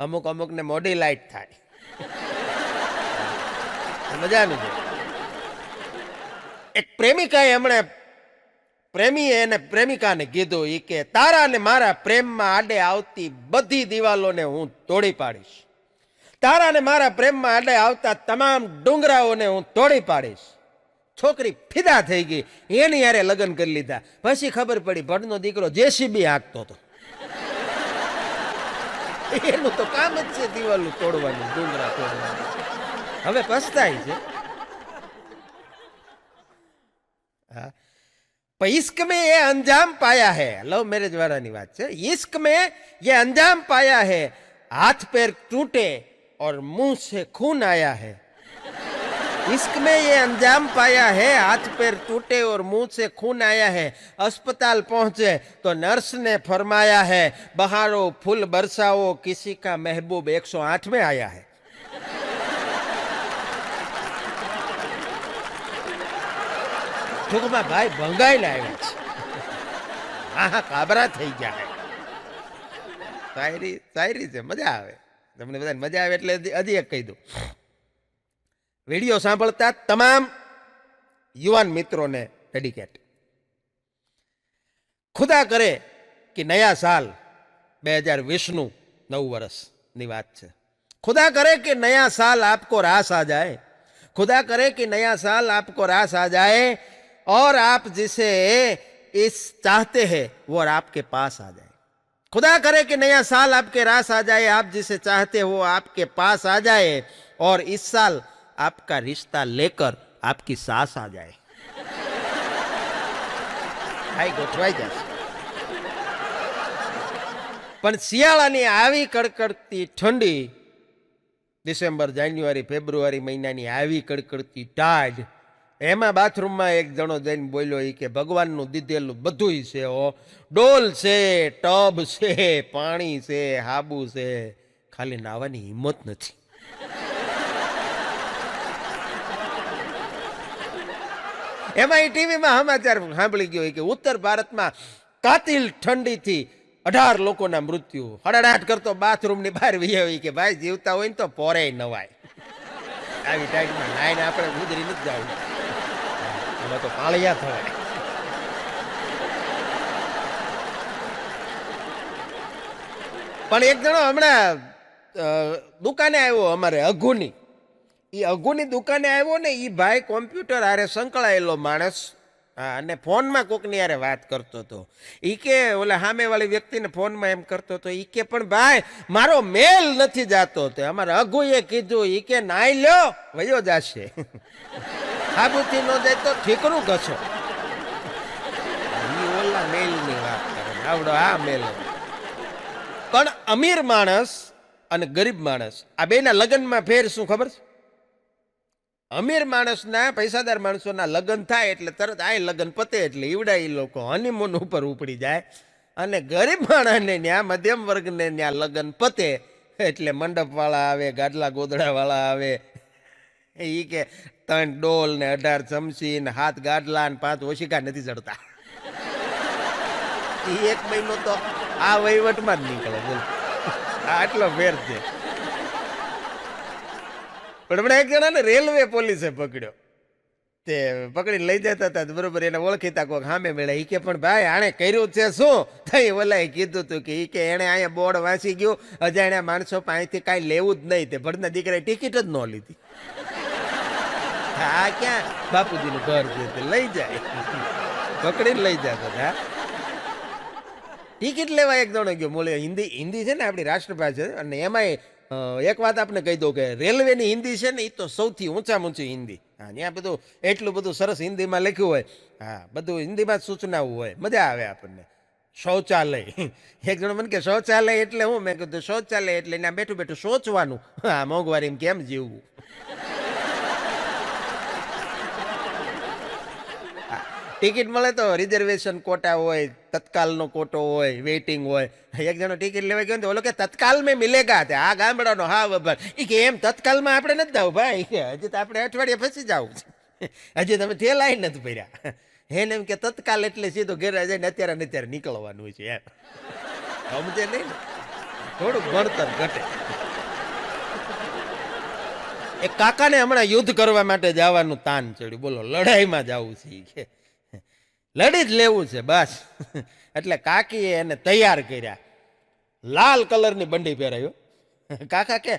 અમુક અમુકને મોડી લાઈટ થાય. મજાનું છે. એક પ્રેમિકાએ હમણાં પ્રેમીએ એને પ્રેમિકાને કીધું એ કે તારા ને મારા પ્રેમમાં આડે આવતી બધી દિવાલોને હું તોડી પાડીશ. તારા ને મારા પ્રેમમાં આડે આવતા તમામ ડુંગરાઓને હું તોડી પાડીશ. છોકરી ફિદા થઈ ગઈ. એની યારે લગ્ન કરી લીધા. પછી ખબર પડી ભણનો દીકરો જેસીબી હાંકતો હતો. એનું તો કામ જ છે દિવાલો તોડવાનું, ડુંગરા તોડવાનું. હવે પસ્તાય છે. હા, पर इश्क में ये अंजाम पाया है. लव मैरिज वाला बात है. इश्क में ये अंजाम पाया है. हाथ पैर टूटे और मुंह से खून आया है. इश्क में ये अंजाम पाया है. हाथ पैर टूटे और मुंह से खून आया है. अस्पताल पहुंचे तो नर्स ने फरमाया है बहारो फूल बरसाओ किसी का महबूब 108 में आया है. ટૂંકમાં ભાઈ ભંગાઈને આવ્યા છે. હા કાબરા થઈ ગયા. શાયરી શાયરી છે, મજા આવે. તમને બધાને મજા આવે એટલે હજી એક કહી દઉં. વિડીયો સાંભળતા તમામ યુવાન મિત્રોને ડેડિકેટ. ખુદા કરે કે નયા સાલ 2020નું નવું વર્ષની વાત છે. खुदा करे कि नया साल आपको रास आ जाए. खुदा करे कि नया साल आपको रास आ जाए और आप जिसे इस चाहते हैं वो आपके पास आ जाए. खुदा करे कि नया साल आपके रास आ जाए. आप जिसे चाहते हो वो आपके पास आ जाए और इस साल आपका रिश्ता लेकर आपकी सास आ जाए. भाई गोठवाई जैसे. પણ શિયાળાની આવી કડકડતી ઠંડી, ડિસેમ્બર, જાન્યુઆરી, ફેબ્રુઆરી મહિનાની આવી કડકડતી ટાઢ, એમાં બાથરૂમમાં એક જણો જઈને બોલ્યો એ કે ભગવાનનું દીધેલું બધુંય છે હો. ડોલ છે, ટબ છે, પાણી છે, હાબુ છે, ખાલી નાવાની હિંમત નથી. એમાં એ ટીવીમાં સમાચાર સાંભળી ગયો કે ઉત્તર ભારતમાં કાતિલ ઠંડીથી 18 લોકોના મૃત્યુ. હડાડાટ કરતો બાથરૂમની બહાર વી કે ભાઈ જીવતા હોય ને તો પોરે નવાય. આવી ટાઈટમાં નાઈને આપણે ગુજરી નથી જવું. એમાં તો પાળિયા થવાય. પણ એક જણો હમણાં દુકાને આવ્યો અમારે અઘુની. એ અઘુની દુકાને આવ્યો ને એ ભાઈ કોમ્પ્યુટર હારે સંકળાયેલો માણસ, હા, અને ફોનમાં કોકની યારે વાત કરતો હતો. ઈ કે ઓલા સામેવાળી વ્યક્તિને ફોનમાં એમ કરતો હતો, ઈ કે પણ ભાઈ મારો મેલ નથી જાતો. તે અમારે અઘુએ કીધું, ઈ કે નાઈ લ્યો વયો જાશે. સાબુથી ન જાય તો ઠીકરું ઘસો. ઈ ઓલા મેલની વાત કરે, આવડો આ મેલ. પણ અમીર માણસ અને ગરીબ માણસ આ બેના લગ્નમાં ફેર શું ખબર છે? અમીર માણસના પૈસાદાર માણસોના લગ્ન થાય એટલે તરત આ લગ્ન પતે એટલે ઈવડા એ લોકો હનીમૂન ઉપર ઉપડી જાય, અને ગરીબ માણસને ત્યાં મધ્યમ વર્ગને ત્યાં લગ્ન પતે એટલે મંડપવાળા આવે, ગાડલા ગોદડાવાળા આવે. એ કે 3 ડોલ ને 18 ચમચી ને 7 ગાડલા ને 5 ઓશિકા નથી ચડતા. એ 1 મહિનો તો આ વહીવટમાં જ નીકળે. બોલ, આટલો ફેર છે. પણ હમણાં એક જણાને રેલવે પોલીસે પકડ્યો. તે પકડીને લઈ જતા હતા બરોબર, એને ઓળખીતા કોઈક સામે મળ્યા. ઈ કે પણ ભાઈ આણે કર્યું છે શું? થઈ ઓલાએ કીધું હતું કે ઈ કે એણે અહીંયા બોર્ડ વાંચી ગયું, અજાણ્યા માણસો પાસેથી કાંઈ લેવું જ નહીં. તે ભરના દીકરાએ ટિકિટ જ ન લીધી. આ ક્યાં બાપુજીનું ઘર છે, તે લઈ જાય, પકડીને લઈ જતા હતા. ટિકિટ લેવા એક જણો ગયો. બોલે હિન્દી છે ને આપણી રાષ્ટ્રભાષા, અને એમાંય એક વાત આપણે કહી દઉં કે રેલવેની હિન્દી છે ને એ તો સૌથી ઊંચામાં ઊંચી હિન્દી. હા, ત્યાં બધું એટલું બધું સરસ હિન્દીમાં લખ્યું હોય. હા, બધું હિન્દીમાં જ સૂચનાઓ હોય, મજા આવે આપણને. શૌચાલય, એક જણો મને કે શૌચાલય એટલે હું? મેં કીધું શૌચાલય એટલે ત્યાં બેઠું બેઠું સોચવાનું. હા, મોંઘવારીમાં કેમ જીવવું. ટિકિટ મળે તો રિઝર્વેશન કોટા હોય, તત્કાલનો કોટો હોય, વેઇટિંગ હોય. એક જણો ટિકિટ લેવા ગયો ને ઓલો કે તત્કાલ મેં મિલેગા. આ ગામડાનો હા વભાર. એ કે એમ તત્કાલમાં આપણે નથી જવું ભાઈ, હજી તો આપણે અઠવાડિયે ફસી જવું છે, હજી તમે થેલાય નથી ભર્યા. એને એમ કે તત્કાલ એટલે સીધો ઘેર જઈને અત્યારે ને અત્યારે નીકળવાનું છે એમ. સમજે નહીં ને, થોડુંક ભણતર ઘટે. એક કાકાને હમણાં યુદ્ધ કરવા માટે જવાનું તાન ચડ્યું. બોલો, લડાઈમાં જવું છે, લડી જ લેવું છે બસ. એટલે કાકીએ એને તૈયાર કર્યા. લાલ કલરની બંડી પહેરાવ્યો. કાકા કે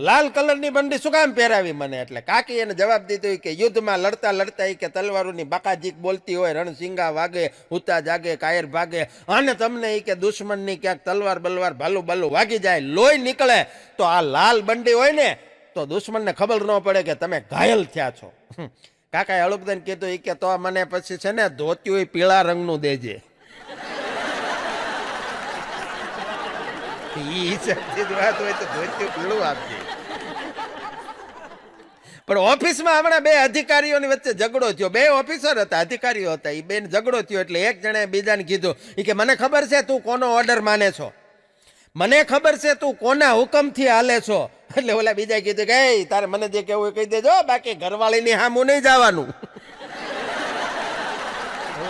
લાલ કલરની બંડી શું કામ પહેરાવી મને? એટલે કાકી એને જવાબ દીધો કે યુદ્ધમાં લડતા લડતા કે તલવારોની બાકાજીક બોલતી હોય, રણસિંગા વાગે, હુતા જાગે, કાયર ભાગે, અને તમને કે દુશ્મનની ક્યાંક તલવાર બલવાર ભાલું બાલું વાગી જાય, લોહી નીકળે, તો આ લાલ બંડી હોય ને તો દુશ્મનને ખબર ન પડે કે તમે ઘાયલ થયા છો. કાકાએ હળુકદન કીધું કે તો મને પછી છે ને ધોતિયું પીળા રંગનું દેજે. વાત હોય તો ધોતિયું પીળું આપજે. પણ ઓફિસમાં હમણાં 2 અધિકારીઓની વચ્ચે ઝઘડો થયો. 2 ઓફિસર હતા, અધિકારીઓ હતા. એ બેન ઝઘડો થયો એટલે એક જણે બીજાને કીધું કે મને ખબર છે તું કોનો ઓર્ડર માને છો, મને ખબર છે તું કોના હુકમથી હાલે છો. એટલે ઓલા બીજા કીધું કે તારે મને જે કેવું કહી દેજો, બાકી ઘરવાળીની સામું નહીં જવાનું.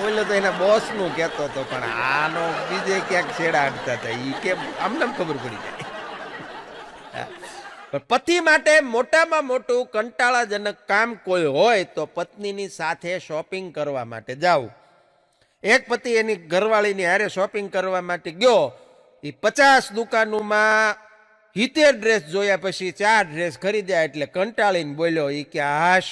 ઓલો તો એના બોસનું કહેતો હતો, પણ આનો બીજે ક્યાંક છેડા અડતા હતા. એ કેમ આમને ખબર પડી જાય. પતિ માટે મોટામાં મોટું કંટાળાજનક કામ કોઈ હોય તો પત્નીની સાથે શોપિંગ કરવા માટે જાવું. એક પતિ એની ઘરવાળીની હારે શોપિંગ કરવા માટે ગયો. એ 50 દુકાનોમાં 70 ડ્રેસ જોયા પછી 4 ડ્રેસ ખરીદ્યા. એટલે કંટાળીને બોલ્યો કે હાશ,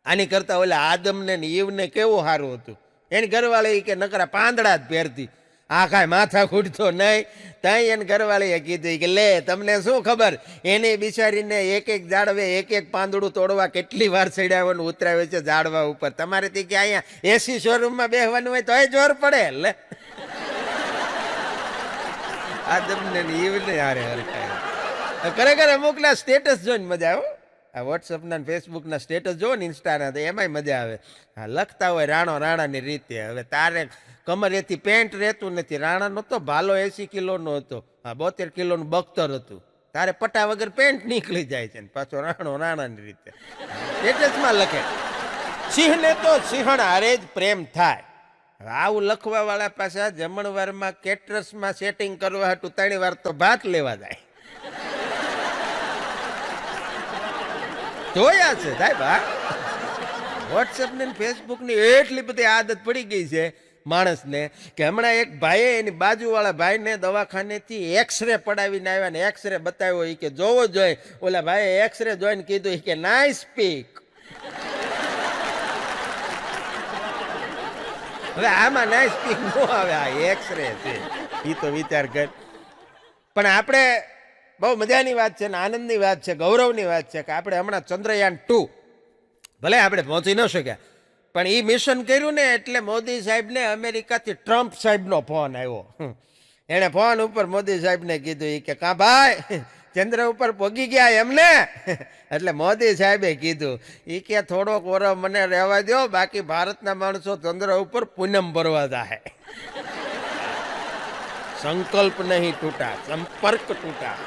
આની કરતા ઓલા આદમને ને ઈવને કેવું સારું હતું. એની ઘરવાળી કે નકરા પાંદડા જ પહેરતી, આ કાંઈ માથા ખૂટતો નહીં. ત્યાં એની ઘરવાળીએ કીધું કે લે તમને શું ખબર, એને બિચારીને એક એક ઝાડવે એક એક પાંદડું તોડવા કેટલી વાર ચડાવવાનું ઉતરાવે છે ઝાડવા ઉપર. તમારે થી કે અહીંયા એસી શોરૂમમાં બેસવાનું હોય તોય જોર પડે. લે આદમને ઈવને હારે હરખાય. ખરેખર અમુકના સ્ટેટસ જોઈને મજા આવે. આ વોટ્સઅપના ફેસબુકના સ્ટેટસ જોવો ને, ઇન્સ્ટાના, તો એમાંય મજા આવે. હા, લખતા હોય રાણો રાણાની રીતે. હવે તારે કમરેથી પેન્ટ રહેતું નથી. રાણાનો તો ભાલો 80 કિલોનો હતો, હા 72 કિલોનું બખ્તર હતું. તારે પટા વગર પેન્ટ નીકળી જાય છે, પાછો રાણો રાણાની રીતે સ્ટેટસમાં લખે. સિંહને તો સિંહણ હારે જ પ્રેમ થાય. આવું લખવા વાળા પાછા જમણવારમાં કેટરસમાં સેટિંગ કરવા હતું 3 વાર તો ભાત લેવા જાય. જોયા છે સાહેબ. વોટ્સએપ ને ફેસબુક ની એટલી બધી આદત પડી ગઈ છે માણસને કે હમણાં એક ભાઈએ એની બાજુવાળા ભાઈને દવાખાનેથી એક્સરે પડાવીને આવ્યા ને એક્સરે બતાવ્યો. કે જોવો જોઈએ. ઓલા ભાઈએ એક્સરે જોઈને કીધું કે નાઇસ પીક. હવે આમાં ના સ્પીક નો આવે, આ એક્સરે છે, એ તો વિચાર કર. પણ આપણે બહુ મજાની વાત છે ને આનંદની વાત છે, ગૌરવની વાત છે કે આપણે હમણાં ચંદ્રયાન-2 ભલે આપણે પહોંચી ન શક્યા, પણ એ મિશન કર્યું ને એટલે મોદી સાહેબને અમેરિકાથી ટ્રમ્પ સાહેબનો ફોન આવ્યો. એણે ફોન ઉપર મોદી સાહેબને કીધું કે કાં ભાઈ ચંદ્ર ઉપર પહોંચી ગયા એમને? એટલે મોદી સાહેબે કીધું કે થોડોક વરો મને રહેવા દો, બાકી ભારતના માણસો ચંદ્ર ઉપર પૂનમ ભરવા જાય. સંકલ્પ નહીં તૂટા, સંપર્ક તૂટા.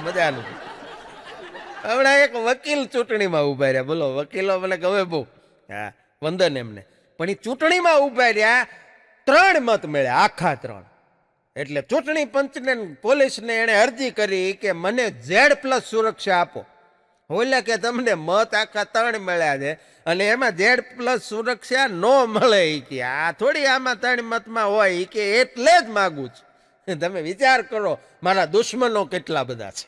મજાનું. હમણાં એક વકીલ ચૂંટણીમાં ઉભા રહ્યા, બોલો વકીલો મને ગમે બહુ, હા વંદન એમને. પણ એ ચૂંટણીમાં ઉભા રહ્યા, 3 મત મળ્યા, આખા 3. એટલે ચૂંટણી પંચને પોલીસને એણે અરજી કરી કે મને Z+ સુરક્ષા આપો. ઓલે કે તમને મત આખા 3 મળ્યા છે અને એમાં Z+ સુરક્ષા ન મળે. કે આ થોડી આમાં 3 મતમાં હોય, કે એટલે જ માગું છું. તમે વિચાર કરો મારા દુશ્મનો કેટલા બધા છે.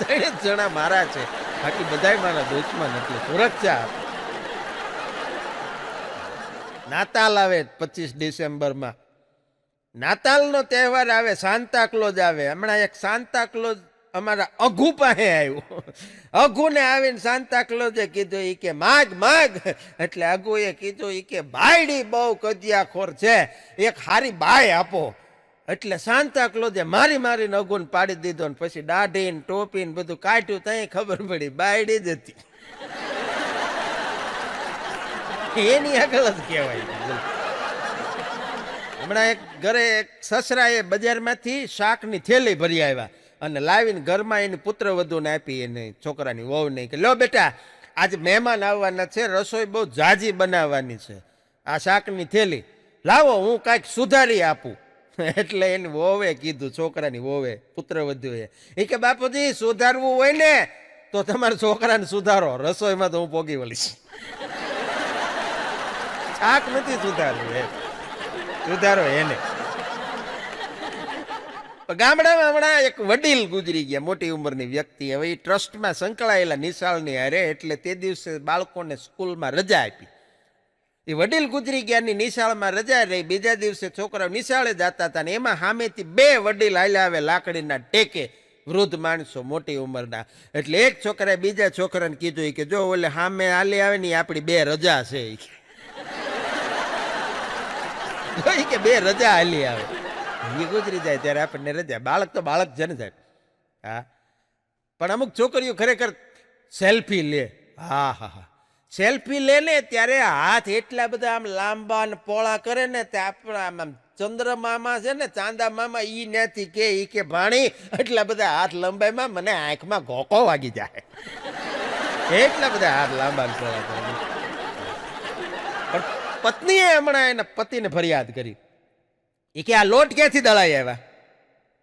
3 જણા મારા છે, બાકી બધાય મારા દુશ્મન, એટલે સુરક્ષા આપો. નાતાલ આવે 25 ડિસેમ્બરમાં, નાતાલનો તહેવાર આવે, સાન્તાક્લોઝ આવે. હમણાં એક સાન્તાક્લોઝ અમારા અઘુ પાસે આવ્યું. અઘુને આવીને સાન્તાક્લોઝે કીધું કે માગ માગ. એટલે અઘુએ કીધું કે ભાઈડી બહુ કજિયાખોર છે, એક હારી બાઈ આપો. એટલે સાન્તાક્લોઝે મારીને અઘુને પાડી દીધો ને પછી દાઢી ને ટોપી ને બધું કાઢ્યું, ત્યાં ખબર પડી બાયડી જ હતી. એની આગળ જ કહેવાય. હમણાં એક ઘરે એક સસરાએ બજારમાંથી શાકની થેલી ભરી આવ્યા અને લાવીને ઘરમાં એની પુત્રવધૂને આપી, એને છોકરાની વહુને કે લો બેટા આજે મહેમાન આવવાના છે, રસોઈ બહુ ઝાઝી બનાવવાની છે, આ શાકની થેલી લાવો હું કાંઈક સુધારી આપું. એટલે એની વહુએ કીધું, છોકરાની વહુએ, પુત્રવધૂએ, એ કે બાપુજી સુધારવું હોય ને તો તમારા છોકરાને સુધારો, રસોઈમાં તો હું પોગી વળીશ. શાક નથી સુધારવું, સુધારો એને. ગામડામાં હમણાં એક વડીલ ગુજરી ગયા, મોટી ઉંમરની વ્યક્તિ. હવે એ ટ્રસ્ટમાં સંકળાયેલા નિશાળની હારે, એટલે તે દિવસે બાળકોને સ્કૂલમાં રજા આપી. એ વડીલ ગુજરી ગયાની નિશાળમાં રજા રહી, બીજા દિવસે છોકરાઓ નિશાળે જતા હતા ને એમાં સામેથી 2 વડીલ હાલ્યા આવે લાકડીના ટેકે, વૃદ્ધ માણસો મોટી ઉંમરના. એટલે એક છોકરાએ બીજા છોકરાને કીધું કે જો ઓલે સામે હાલી આવે ને આપણી 2 રજા છે, કે 2 રજા હાલી આવે, એ ગુજરી જાય ત્યારે આપણને રજા. બાળક તો બાળક છે ને સાહેબ. હા, પણ અમુક છોકરીઓ ખરેખર સેલ્ફી લે. હા હા હા, સેલ્ફી લે ને ત્યારે હાથ એટલા બધા આમ લાંબા ને પોળા કરે ને, તે આપણા આમ ચંદ્રમામા છે ને, ચાંદા મામા, ઈ નથી કે ભાણી એટલા બધા હાથ લંબાઈમાં મને આંખમાં ઘોકો વાગી જાય. એટલા બધા હાથ લાંબા ને પોળા કરે. પણ પત્નીએ હમણાં એના પતિને ફરિયાદ કરી, એ કે આ લોટ ક્યાંથી દળાઈ આવ્યા?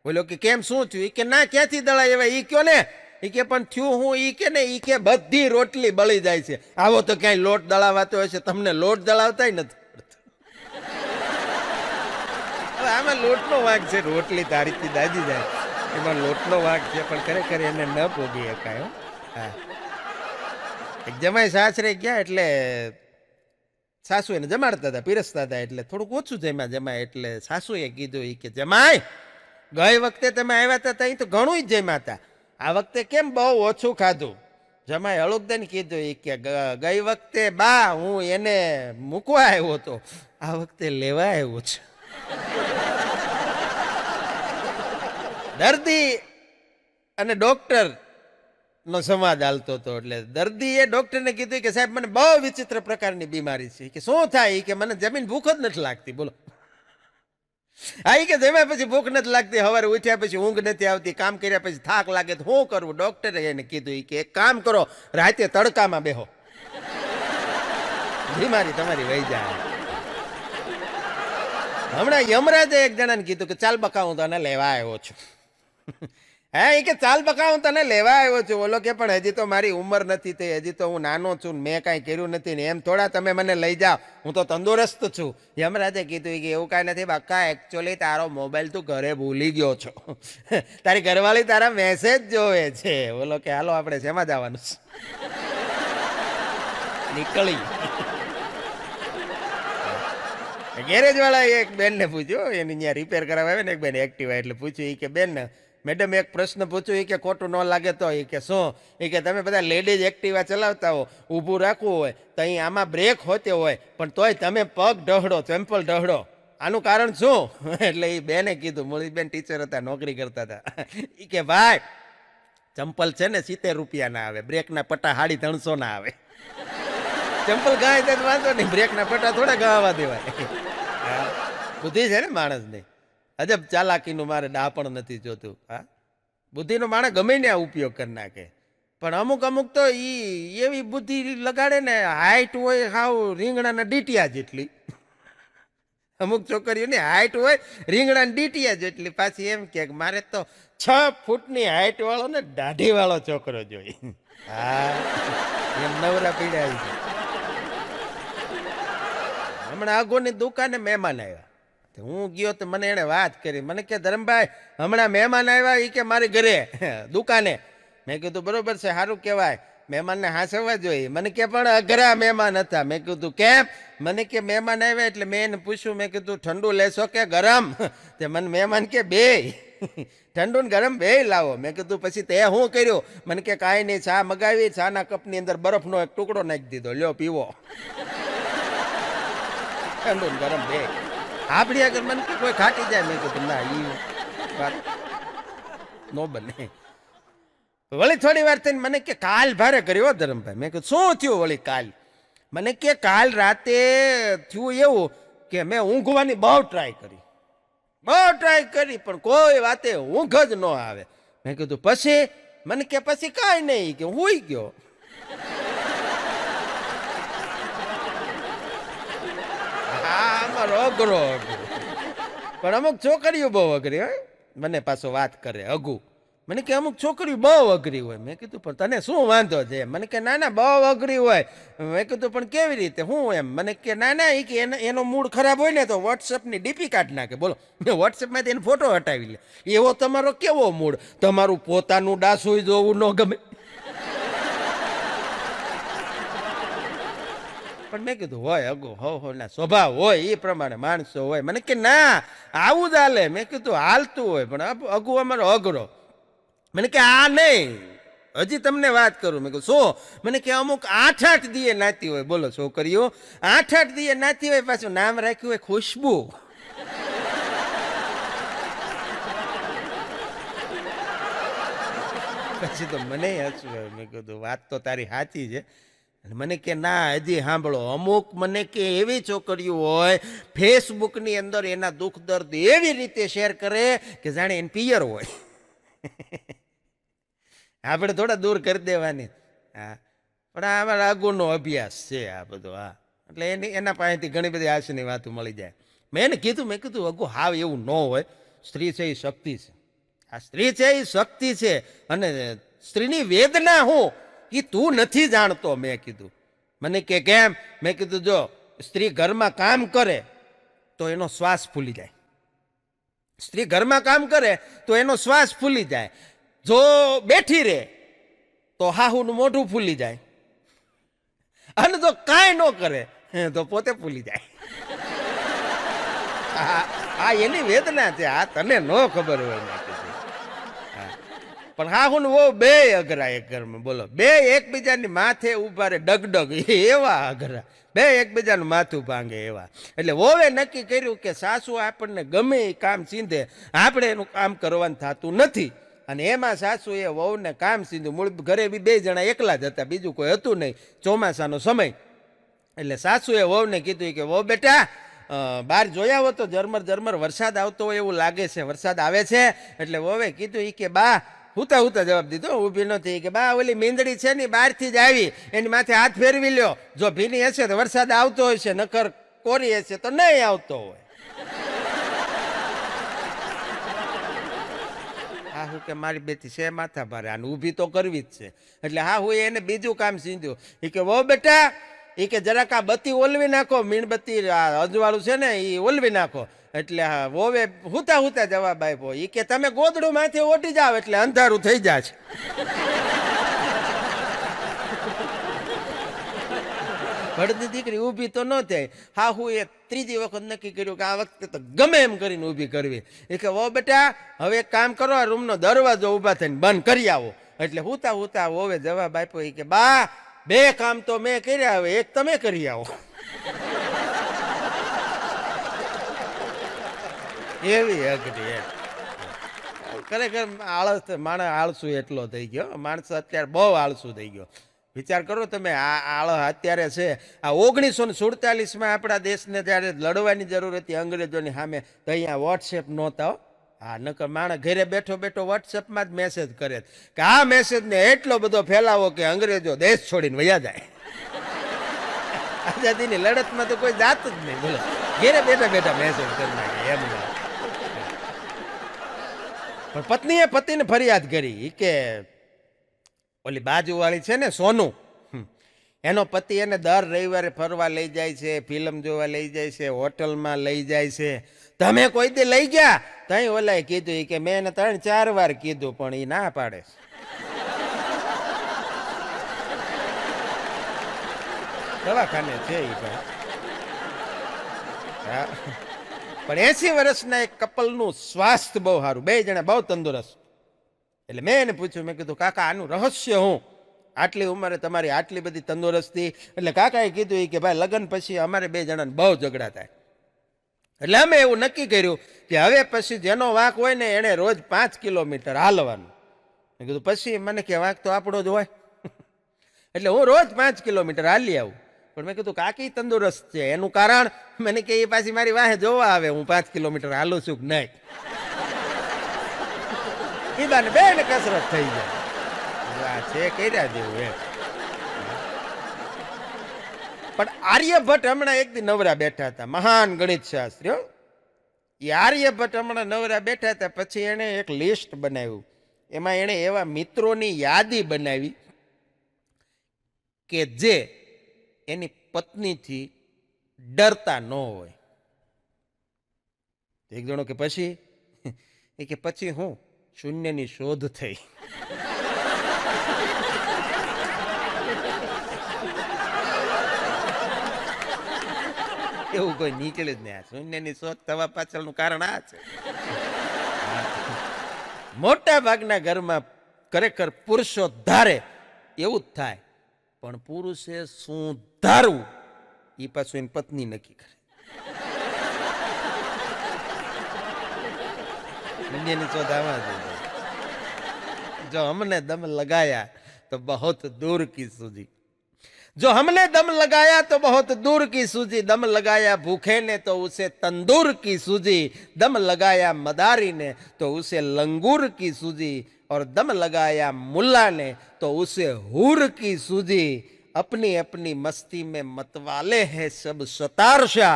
બોલો કે કેમ શું થયું? કે ના ક્યાંથી દળાઈ આવ્યા ઈ કયો ને. એ કે પણ થયું હું? ઈ કે ને, ઈ કે બધી રોટલી બળી જાય છે. આવો તો ક્યાંય લોટ દળાવાતો હશે, તમને લોટ દળાવતા નથી. હવે આમાં લોટનો વાંક છે, રોટલી તારીથી દાજી જાય એમાં લોટનો વાંક છે, પણ ખરેખર એને ન પોગી શકાય. હા, એક જમાઈ સાસરે ગયા એટલે સાસુ એને જમાડતા હતા, પીરસતા હતા, એટલે થોડુંક ઓછું જમ્યા. એટલે સાસુએ કીધું કે જમાઈ ગઈ વખતે તમે આવ્યા હતા ત્યાં તો ઘણું જ જમ્યા હતા, આ વખતે કેમ બહુ ઓછું ખાધું? જમાઈ હળુકદાને કીધું કે ગઈ વખતે બા હું એને મૂકવા આવ્યો હતો, આ વખતે લેવા આવ્યો છે. દર્દી અને ડોક્ટર નો સંવાદ હાલતો હતો. એટલે દર્દીએ ડોક્ટરને કીધું કે સાહેબ મને બહુ વિચિત્ર પ્રકારની બીમારી છે. કે શું થાય? કે મને જમીન ભૂખ જ નથી લાગતી. બોલો, આ કે જમ્યા પછી ભૂખ નથી લાગતી, સવારે ઉઠ્યા પછી ઊંઘ નથી આવતી, કામ કર્યા પછી થાક લાગે તો શું કરવું? ડોક્ટરે એને કીધું કે એક કામ કરો, રાતે તડકામાં બેહો, બીમારી તમારી વહી જાય. હમણાં યમરાજે એક જણાને કીધું કે ચાલ બકા હું તને લેવા આવ્યો છું. હા, એ કે ચાલ બકા હું તને લેવા આવ્યો છું. બોલો કે પણ હજી તો મારી ઉંમર નથી થઈ, હજી તો હું નાનો છું, મેં કાંઈ કર્યું નથી ને એમ થોડા તમે મને લઈ જાઓ, હું તો તંદુરસ્ત છું. યમરાજે કીધું કે એવું કાંઈ નથી બકા, એકચ્યુઅલી તારો મોબાઈલ તું ઘરે ભૂલી ગયો છો, તારી ઘરવાળી તારા મેસેજ જોવે છે. બોલો કે હાલો આપણે શેમાં જવાનું છે? નીકળી. ગેરેજ વાળા એક બેન ને પૂછ્યું, એની ત્યાં રિપેર કરાવવા આવે ને એક બેન એક્ટિવા, એટલે પૂછ્યું એ કે બેન મેડમ એક પ્રશ્ન પૂછ્યું, એ કે ખોટું ન લાગે તો, એ કે શું? એ કે તમે બધા લેડીઝ એક્ટિવા ચલાવતા હો, ઊભું રાખવું હોય તો અહીં આમાં બ્રેક હોતે હોય, પણ તોય તમે પગ ઢહડો, ચંપલ ઢહડો, આનું કારણ શું? એટલે એ બેને કીધું, મૂળી બેન ટીચર હતા, નોકરી કરતા હતા, એ કે ભાઈ ચંપલ છે ને 70 રૂપિયાના આવે, બ્રેકના પટ્ટા 350 ના આવે. ચંપલ ગાય તો વાંધો નહીં, બ્રેકના પટ્ટા થોડા ગાવા દેવાય. બુદ્ધિ છે ને માણસની, અજબ ચાલાકીનું મારે ડાપણ નથી જોતું. હા, બુદ્ધિનો માણસ ગમે ને ઉપયોગ કરી નાખે, પણ અમુક અમુક તો એવી બુદ્ધિ લગાડે ને, હાઈટ હોય હાવ રીંગણાના ડીટિયા જેટલી. અમુક છોકરીઓની હાઈટ હોય રીંગણાના ડીટિયા જેટલી, પાછી એમ કે મારે તો 6 ફૂટની હાઈટ વાળો ને દાઢી વાળો છોકરો જોઈએ. હા, એમ નવરા પીડા આવી ગયા. હમણાં આગોની દુકાને મહેમાન આવ્યા, હું ગયો તો મને એને વાત કરી, મને કે ધરમભાઈ હમણાં મહેમાન આવ્યા, એ કે મારી ઘરે દુકાને. મેં કીધું બરોબર છે, સારું કહેવાય, મહેમાનને હાંસવવા જોઈએ. મને કે પણ અઘરા મહેમાન હતા. મેં કીધું કેમ? મને કે મહેમાન આવ્યા એટલે મેં એને પૂછ્યું, મેં કીધું ઠંડુ લેશો કે ગરમ? તે મને મહેમાન કે બે, ઠંડુ ને ગરમ બે લાવો. મેં કીધું પછી તે શું કર્યું? મને કે કાંઈ નહીં, ચા મગાવી, ચાના કપની અંદર બરફનો એક ટુકડો નાખી દીધો, લ્યો પીવો. ઠંડુ ને ગરમ બે. આપણી આગળ મને કે કોઈ ખાટી જાય. મેં કીધું ના, એ વાત નો બને. વળી થોડી વાર થઈને મને કે કાલ ભારે કર્યો ધરમભાઈ. મેં કીધું શું થયું વળી કાલ? મને કે કાલ રાતે થયું એવું કે મેં ઊંઘવાની બહુ ટ્રાય કરી, પણ કોઈ વાતે ઊંઘ જ ન આવે. મેં કીધું પછી? મને કે પછી કાંઈ નહીં, કે હુઈ ગયો. હા, અમારો અઘરો. પણ અમુક છોકરીઓ બહુ અઘરી હોય. મને પાછો વાત કરે અઘું. મને કે અમુક છોકરીઓ બહુ અઘરી હોય. મેં કીધું પણ તને શું વાંધો છે? મને કે ના ના બહુ અઘરી હોય. મેં કીધું પણ કેવી રીતે, હું એમ? મને કે ના ના, એ કે એનો મૂડ ખરાબ હોય ને તો વોટ્સઅપની ડીપી કાઢી નાખે. બોલો, વોટ્સઅપમાંથી એને ફોટો હટાવી લે. એવો તમારો કેવો મૂડ? તમારું પોતાનું ડાસું જોવું ન ગમે? પણ મેં કીધું હોય અગો હો ના સ્વભાવ હોય એ પ્રમાણે માણસો હોય. મને કે ના આવું જ હાલે. મેં કીધું હાલતું હોય, પણ અગુ અમારો અઘરો. મને કે આ નહીં, હજી તમને વાત કરું. મેં કહ્યું શું? મને કે અમુક 8 દીએ નાતી હોય. બોલો છોકરીઓ 8 દીએ નાતી હોય, પાછું નામ રાખ્યું હોય ખુશ્બુ. પછી તો મને હસવું આવ્યું. મેં કીધું વાત તો તારી સાચી છે. મને કે ના હજી સાંભળો, અમુક મને કે એવી છોકરીઓ હોય ફેસબુકની અંદર એના દુઃખ દર્દ એવી રીતે શેર કરે કે જાણે એને પિયર હોય. આપણે થોડા દૂર કરી દેવાની. હા, પણ આ અમારા આગળનો અભ્યાસ છે આ બધો. હા, એટલે એના પાસેથી ઘણી બધી આશની વાતો મળી જાય. મેં એને કીધું, મેં કીધું અગો હાવ એવું ન હોય. સ્ત્રી છે એ શક્તિ છે. આ સ્ત્રી છે એ શક્તિ છે, અને સ્ત્રીની વેદના હું એ તું નથી જાણતો. મેં કીધું. મને કે કેમ? મેં કીધું જો સ્ત્રી ઘરમાં કામ કરે તો એનો શ્વાસ ફૂલી જાય. સ્ત્રી ઘરમાં કામ કરે તો એનો શ્વાસ ફૂલી જાય. જો બેઠી રહે તો હાહુનું મોઢું ફૂલી જાય, અને જો કાંઈ ન કરે તો પોતે ફૂલી જાય. આ એની વેદના છે. આ તને ન ખબર હોય. મેં કીધું પણ હાહુન વો બે અઘરા એક ઘરમાં. બોલો, બે એકબીજાની માથે ઉભા રે ડગડગ, એવા અઘરા. બે એકબીજાનું માથું ભાંગે એવા. એટલે વોવે નક્કી કર્યું કે સાસુ આપણને ગમે એ કામ સીંધે, આપણે એનું કામ કરવાનું થતું નથી. અને એમાં સાસુએ વહુને કામ સીધું. મૂળ ઘરે બી 2 જણા એકલા જ હતા, બીજું કોઈ હતું નહીં. ચોમાસાનો સમય એટલે સાસુએ વહુને કીધું કે વહુ બેટા બહાર જોયા હો તો ઝરમર વરસાદ આવતો હોય એવું લાગે છે, વરસાદ આવે છે? એટલે વહુએ કીધું કે બા હુતા જવાબ દીધો, ઊભી નથી. કે બા ઓલી મીંદડી છે ને બહારથી જ આવી, એની માથે હાથ ફેરવી લ્યો, જો ભીની હશે તો વરસાદ આવતો હશે, નકર કોરી હશે તો નહીં આવતો હોય. હા, હું કે મારી બેટી છે માથા ભારે, આને ઊભી તો કરવી જ છે. એટલે હા, હું એને બીજું કામ સીધ્યું. એ કે વહુ બેટા, એ કે જરાક આ બત્તી ઓલવી નાખો, મીણબત્તી અજવાળું છે ને એ ઓલવી નાખો. એટલે હા, વોવે હુતા જવાબ આપ્યો. એ કે તમે ગોદડું માથે ઓટી જાવ એટલે અંધારું થઈ જાય છે. ભડની દીકરી ઊભી તો ન થાય. હા હું એ ત્રીજી વખત નક્કી કર્યું કે આ વખતે તો ગમે એમ કરીને ઊભી કરવી. એ કે ઓ બેટા હવે એક કામ કરો, આ રૂમનો દરવાજો ઊભા થઈને બંધ કરી આવો. એટલે હુતા હુતા ઓવે જવાબ આપ્યો, એ કે બા 2 કામ તો મેં કર્યા, હવે એક તમે કરી આવો. એવી અઘરી એમ. ખરેખર આળસ, માણસ આળસુ એટલો થઈ ગયો. માણસ અત્યારે બહુ આળસુ થઈ ગયો. વિચાર કરો તમે, આ આળસ અત્યારે છે. આ 1947માં આપણા દેશને જ્યારે લડવાની જરૂર હતી અંગ્રેજોની સામે, તો અહીંયા વોટ્સએપ નહોતા. હા, નકર માણસ ઘરે બેઠો બેઠો વોટ્સએપમાં જ મેસેજ કરે કે આ મેસેજને એટલો બધો ફેલાવો કે અંગ્રેજો દેશ છોડીને વયા જાય. આઝાદીની લડતમાં તો કોઈ જાત જ નહીં, બોલો. ઘેરે બેઠા બેઠા મેસેજ કરી નાખે એમ. પણ પત્નીએ પતિને ફરિયાદ કરી કે ઓલી બાજુવાળી છે ને સોનું, એનો પતિ એને દર રવિવારે ફરવા લઈ જાય છે, ફિલ્મ જોવા લઈ જાય છે, હોટલમાં લઈ જાય છે. તમે કોઈ દે લઈ ગયા? તઈ ઓલાએ કીધું કે મેં એને 3-4 વાર કીધું પણ એ ના પાડે. દવાખાને છે એ ભાઈ. પણ 80 વર્ષના એક કપલનું સ્વાસ્થ્ય બહુ સારું, 2 જણા બહુ તંદુરસ્ત. એટલે મેં એને પૂછ્યું, મેં કીધું કાકા આનું રહસ્ય હું? આટલી ઉંમરે તમારી આટલી બધી તંદુરસ્તી. એટલે કાકાએ કીધું કે ભાઈ લગ્ન પછી અમારે 2 જણાને બહુ ઝઘડા થાય. એટલે અમે એવું નક્કી કર્યું કે હવે પછી જેનો વાંક હોય ને એણે રોજ 5 કિલોમીટર હાલવાનું. મેં કીધું પછી? મને કે વાંક તો આપણો જ હોય. એટલે હું રોજ 5 કિલોમીટર હાલી આવું. પણ મેં કીધું કાકી તંદુરસ્ત છે, એનું કારણ? મને કે એ પાછી મારી વાહે જોવા આવે હું 5 કિલોમીટર હાલું છું કે નહીં. એ બાને બેન કસરત થઈ જાય. આ છે કર્યા જેવું એમ. પણ આર્યભટ્ટ હમણાં એક દી નવરા બેઠા હતા, મહાન ગણિત શાસ્ત્રીઓ. એ આર્યભટ્ટ હમણાં નવરા બેઠા હતા, પછી એણે એક લિસ્ટ બનાવ્યું. એમાં એણે એવા મિત્રોની યાદી બનાવી કે જે એની પત્નીથી ડરતા ન હોય. એક જણો કે પછી? એ કે પછી હું શૂન્યની શોધ થઈ. એવું કોઈ નીકળે જ નહીં. આ શૂન્યની શોધ થવા પાછળનું કારણ આ છે. મોટા ભાગના ઘરમાં ખરેખર પુરુષો ધારે એવું જ થાય, પણ પુરુષે શું ધારવું એ પાછું એની પત્ની નક્કી કરે. શૂન્યની શોધ આવા જ. જો हमने दम लगाया तो बहुत दूर की सूझी, जो हमने दम लगाया तो बहुत दूर की सूझी, दम लगाया भूखे ने तो उसे तंदूर की सूझी, दम लगाया मदारी ने तो उसे लंगूर की सूझी, और दम लगाया मुल्ला ने तो उसे हूर की सूझी, अपनी अपनी मस्ती में मतवाले हैं सब सतारशा,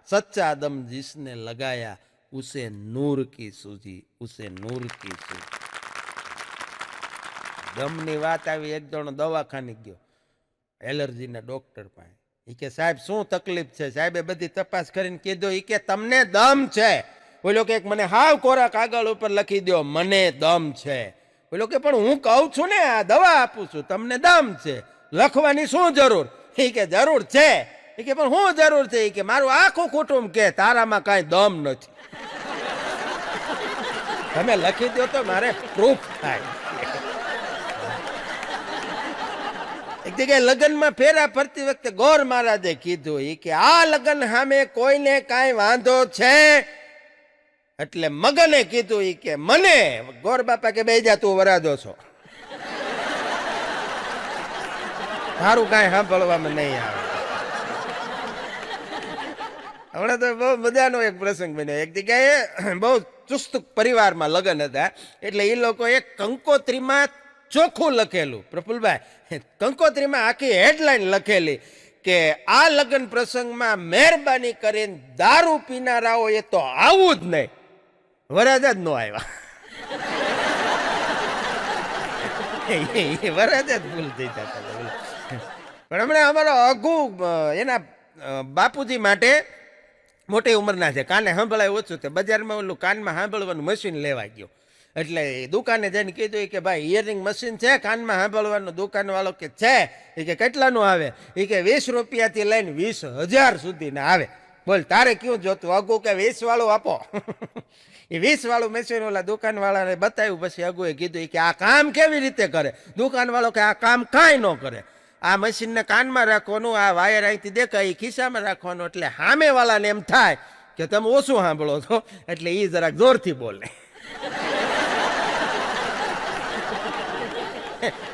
सच्चा दम जिसने लगाया उसे नूर की सूझी, उसे नूर की सूझी. દમની વાત આવી, એક જણો દવાખાને ગયો એલર્જીના ડોક્ટર પાસે. એ કે સાહેબ શું તકલીફ છે? સાહેબે બધી તપાસ કરીને કીધું, એ કે તમને દમ છે. બોલો કે મને હાવ કોરા કાગળ ઉપર લખી દો, મને દમ છે. બોલો કે પણ હું કહું છું ને, આ દવા આપું છું, તમને દમ છે, લખવાની શું જરૂર? એ કે જરૂર છે. એ કે પણ શું જરૂર છે? એ કે મારું આખું કુટુંબ કે તારામાં કાંઈ દમ નથી. તમે લખી દો તો મારે પ્રૂફ થાય. એક જગ્યાએ લગ્નમાં ફેરા ફરતી વખતે ગોર મહારાજે કીધું, એ કે આ લગ્ન સામે કોઈને કાંઈ વાંધો છે? એટલે મગને કીધું, એ કે મને. ગોર બાપા કે બેજા તું વરાજો છો, તારું કાંઈ સાંભળવામાં નહીં આવે. હમણાં તો બહુ મજાનો એક પ્રસંગ બન્યો. એક જગ્યાએ બહુ ચુસ્ત પરિવારમાં લગ્ન હતા, એટલે એ લોકોએ કંકોત્રીમાં ચોખ્ખું લખેલું, પ્રફુલભાઈ, કંકોત્રીમાં આખી હેડલાઇન લખેલી કે આ લગ્ન પ્રસંગમાં મહેરબાની કરીને દારૂ પીનારાઓ એ તો આવું જ નહીં. વરાજા જ ન આવ્યા. વરાજા જ ભૂલ થઈ જતા. પણ હમણાં અમારો અઘુ એના બાપુજી માટે મોટી ઉંમરના છે, કાને સાંભળાય ઓછું છે, બજારમાં ઓલું કાનમાં સાંભળવાનું મશીન લેવા ગયો. એટલે એ દુકાને જઈને કીધું કે ભાઈ ઇયરિંગ મશીન છે કાનમાં સાંભળવાનું? દુકાનવાળો કે છે. એ કે કેટલાનું આવે? એ કે 20 રૂપિયાથી લઈને 20,000 સુધીના આવે. બોલ તારે ક્યું જોતું? અગુ કે 20 વાળું આપો. એ 20 વાળું મશીન ઓલા દુકાનવાળાને બતાવ્યું. પછી અગુએ કીધું કે આ કામ કેવી રીતે કરે? દુકાનવાળો કે આ કામ કાંઈ ન કરે. આ મશીનને કાનમાં રાખવાનું, આ વાયર અહીંથી દેખાય એ ખિસ્સામાં રાખવાનું, એટલે સામેવાળાને એમ થાય કે તમે ઓછું સાંભળો છો, એટલે એ જરાક જોરથી બોલે.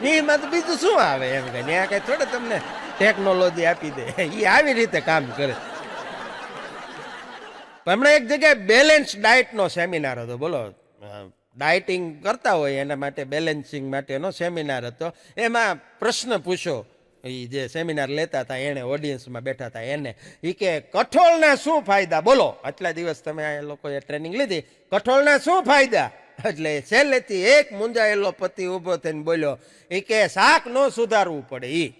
એમાં તો બીજું શું આવે એમ કે ત્યાં કઈ થોડે તમને ટેકનોલોજી આપી દે. એ આવી રીતે કામ કરે. હમણાં એક જગ્યાએ બેલેન્સ ડાયટનો સેમિનાર હતો. બોલો, ડાયટિંગ કરતા હોય એના માટે બેલેન્સિંગ માટેનો સેમિનાર હતો. એમાં પ્રશ્ન પૂછ્યો એ જે સેમિનાર લેતા હતા એને, ઓડિયન્સમાં બેઠા હતા એને, એ કે કઠોળના શું ફાયદા બોલો? આટલા દિવસ તમે આ લોકોએ ટ્રેનિંગ લીધી, કઠોળના શું ફાયદા? એટલે છેલ્લેથી એક મુંજાયેલો પતિ ઊભો થઈને બોલ્યો, એ કે શાક ન સુધારવું પડે.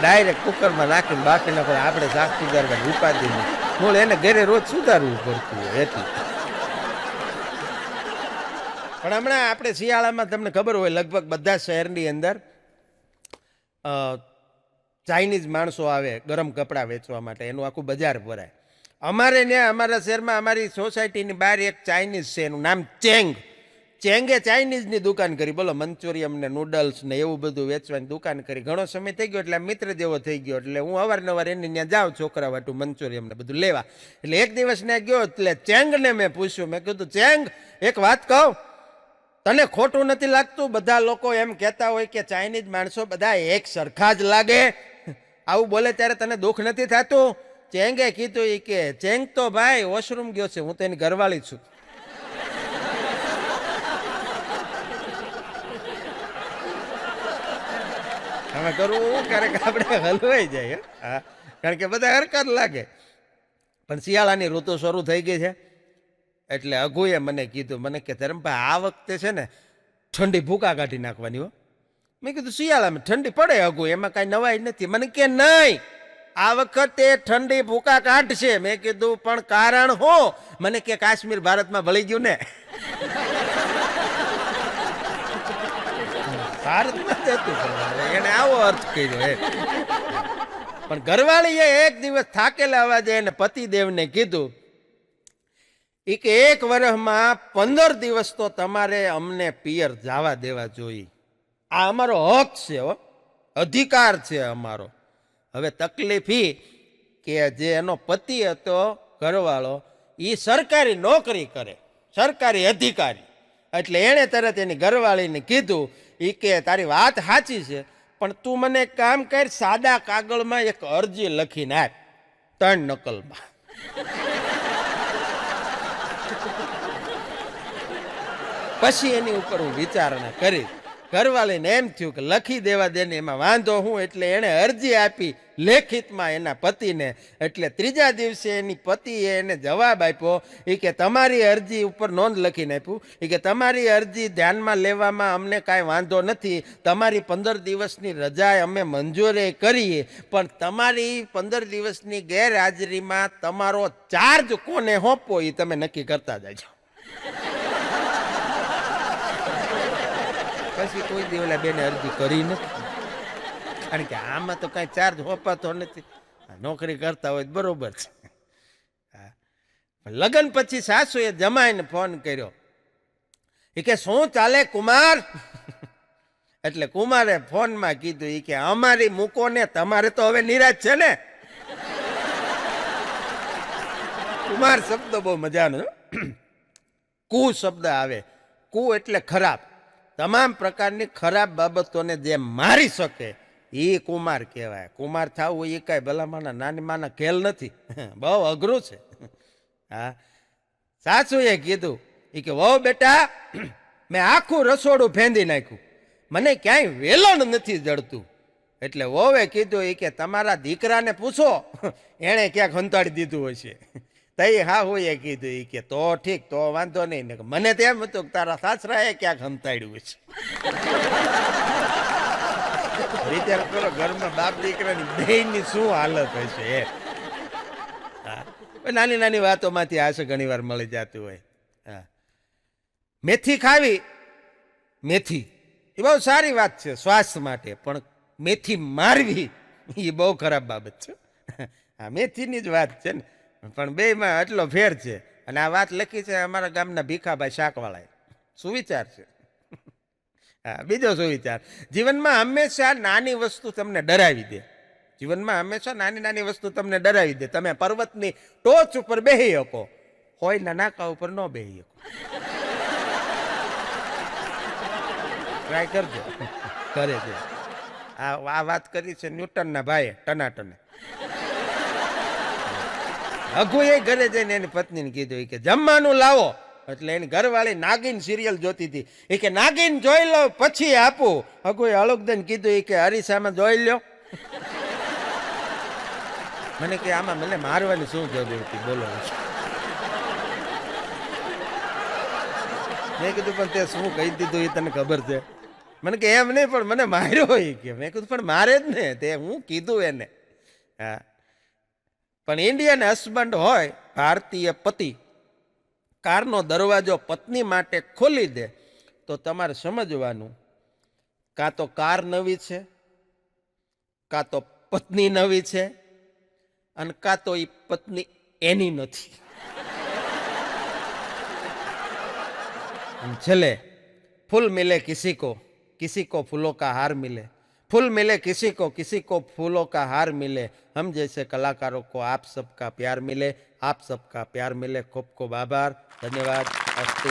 ડાયરેક્ટ કુકરમાં નાખીને બાફી નાખો. આપણે શાક સુધારવાની ઉપાધિ નહીં. મૂળ એને ઘરે રોજ સુધારવું પડતું હોય એટલું. પણ હમણાં આપણે શિયાળામાં તમને ખબર હોય લગભગ બધા શહેરની અંદર ચાઇનીઝ માણસો આવે ગરમ કપડાં વેચવા માટે. એનું આખું બજાર ભરાય. અમારે ત્યાં અમારા શહેરમાં અમારી સોસાયટીની બહાર એક ચાઇનીઝ છે, એનું નામ ચેંગ. ચેંગે ચાઇનીઝની દુકાન કરી. બોલો, મંચુરિયમ ને નૂડલ્સ ને એવું બધું વેચવાની દુકાન કરી. ઘણો સમય થઈ ગયો એટલે મિત્ર જેવો થઈ ગયો. એટલે હું અવારનવાર એની ત્યાં જાઉં છોકરા વાટું મંચુરિયમ ને બધું લેવા. એટલે એક દિવસ ત્યાં ગયો એટલે ચેંગને મેં પૂછ્યું, મેં કીધું ચેંગ એક વાત કહું, તને ખોટું નથી લાગતું? બધા લોકો એમ કહેતા હોય કે ચાઇનીઝ માણસો બધા એક સરખા જ લાગે. આવું બોલે ત્યારે તને દુઃખ નથી થતું? ચેંગે કીધું એ કે ચેંગ તો ભાઈ વોશરૂમ ગયો છે, હું તો એની ઘરવાળી છું. અમે કરવું ક્યારેક આપણે હલવાઈ જાય. હા, કારણ કે બધા હરકત લાગે. પણ શિયાળાની ઋતુ શરૂ થઈ ગઈ છે એટલે અઘુએ મને કીધું, મને કે ધરમભાઈ આ વખતે છે ને ઠંડી ભૂકા કાઢી નાખવાની હો. મેં કીધું શિયાળામાં ઠંડી પડે અઘુ, એમાં કાંઈ નવાઈ નથી. મને કે નહીં, આ વખતે ઠંડી ભૂકા કાઢશે. મેં કીધું પણ કારણ હું? મને કે કાશ્મીર ભારતમાં ભળી ગયું ને. ભારતમાં એને આવો અર્થ કર્યો. પણ ઘરવાળીએ એક દિવસ થાકેલા અવાજે એને પતિદેવને કીધું, એ કે 1 વર્ષમાં 15 દિવસ તો તમારે અમને પિયર જવા દેવા જોઈએ. આ અમારો હક છે હો, અધિકાર છે અમારો. હવે તકલીફ ઈ કે જે એનો પતિ હતો ઘરવાળો, એ સરકારી નોકરી કરે, સરકારી અધિકારી. એટલે એણે તરત એની ઘરવાળીને કીધું, એ કે તારી વાત સાચી છે, પણ તું મને એક કામ કર, સાદા કાગળમાં એક અરજી લખીને આપ, 3 નકલમાં. પછી એની ઉપર હું વિચારણા કરી. ઘરવાળીને એમ થયું કે લખી દેવા દે ને, એમાં વાંધો હું. એટલે એણે અરજી આપી લેખિતમાં એના પતિને. એટલે 3જા દિવસે એની પતિએ એને જવાબ આપ્યો, એ કે તમારી અરજી ઉપર નોંધ લખીને આપ્યું. એ કે તમારી અરજી ધ્યાનમાં લેવામાં અમને કાંઈ વાંધો નથી, તમારી 15 દિવસની રજા અમે મંજૂરી કરીએ, પણ તમારી 15 દિવસની ગેરહાજરીમાં તમારો ચાર્જ કોને સોંપવો એ તમે નક્કી કરતા જાજો. પછી કોઈ દી ઓલા બેને અરજી કરી નથી, કારણ કે આમાં તો કાંઈ ચાર્જ હોપાતો નથી. નોકરી કરતા હોય બરોબર છે. લગ્ન પછી સાસુએ જમાઈને ફોન કર્યો, એ કે શું ચાલે કુમાર? એટલે કુમારે ફોનમાં કીધું, એ કે અમારી મૂકો ને, તમારે તો હવે નિરાશ છે ને. કુમાર શબ્દ બહુ મજાનો. કુ શબ્દ આવે. કુ એટલે ખરાબ. તમામ પ્રકારની ખરાબ બાબતોને જે મારી શકે એ કુમાર કહેવાય. કુમાર થવું એ કાંઈ ભલામાના નાની માના ખેલ નથી, બહુ અઘરું છે. હા, સાસુએ કીધું, એ કે વહુ બેટા, મેં આખું રસોડું ફેંદી નાખ્યું, મને ક્યાંય વેલણ નથી જડતું. એટલે વહુએ કીધું, એ કે તમારા દીકરાને પૂછો, એણે ક્યાંક હંતાડી દીધું હશે. તઈ હા હું એ કીધું, એ કે તો ઠીક, તો વાંધો નહીં. ને મને તો એમ હતું કે તારા સાસરાએ ક્યાંક હંતાડ્યું છે. વિચાર કરો ઘરમાં બાપ દીકરાની બેયની શું હાલત હશે. નાની નાની વાતોમાંથી આશે ઘણી વાર મળી જતું હોય. હા, મેથી ખાવી, મેથી એ બહુ સારી વાત છે સ્વાસ્થ્ય માટે, પણ મેથી મારવી એ બહુ ખરાબ બાબત છે. હા, મેથીની જ વાત છે ને, પણ બેયમાં એટલો ફેર છે. અને આ વાત લખી છે અમારા ગામના ભીખાભાઈ શાકવાળાએ. સુવિચાર છે. હા, બીજો સુવિચાર, જીવનમાં હંમેશા નાની વસ્તુ તમને ડરાવી દે. જીવનમાં હંમેશા નાની નાની વસ્તુ તમને ડરાવી દે. તમે પર્વતની ટોચ ઉપર બેહી શકો, હોયના નાકા ઉપર ન બેહી શકો. ટ્રાય કરજો, કરે છે. આ વાત કરી છે ન્યૂટનના ભાઈએ ટનાટને. અઘુ એ ઘરે જઈને એની પત્નીને કીધું કે જમવાનું લાવો. એટલે એની ઘરવાળી નાગિન સિરિયલ જોતી હતી. એ કે નાગિન જોઈ લો પછી આપું. અઘુએ હળુકદઈને કીધું એ કે હરીસામાં જોઈ લો. મને કે આમાં મને મારવાની શું જરૂર હતી બોલો. મેં કીધું પણ તે શું કહી દીધું એ તને ખબર છે? મને કે એમ નહીં, પણ મને માર્યો એ કે. મેં કીધું પણ મારે જ ને, તે હું કીધું એને. હા, પણ ઇન્ડિયન હસબન્ડ હોય, ભારતીય પતિ, કારનો દરવાજો પત્ની માટે ખોલી દે તો તમારે સમજવાનું, કાં તો કાર નવી છે, કાં તો પત્ની નવી છે, અને કાં તો એ પત્ની એની નથી. છેલ્લે ફૂલ મિલે किसी को फूलों का हार मिले, फूल मिले किसी को फूलों का हार मिले, हम जैसे कलाकारों को आप सबका प्यार मिले, आप सबका प्यार मिले. खूब खूब आभार, धन्यवाद, अस्तु.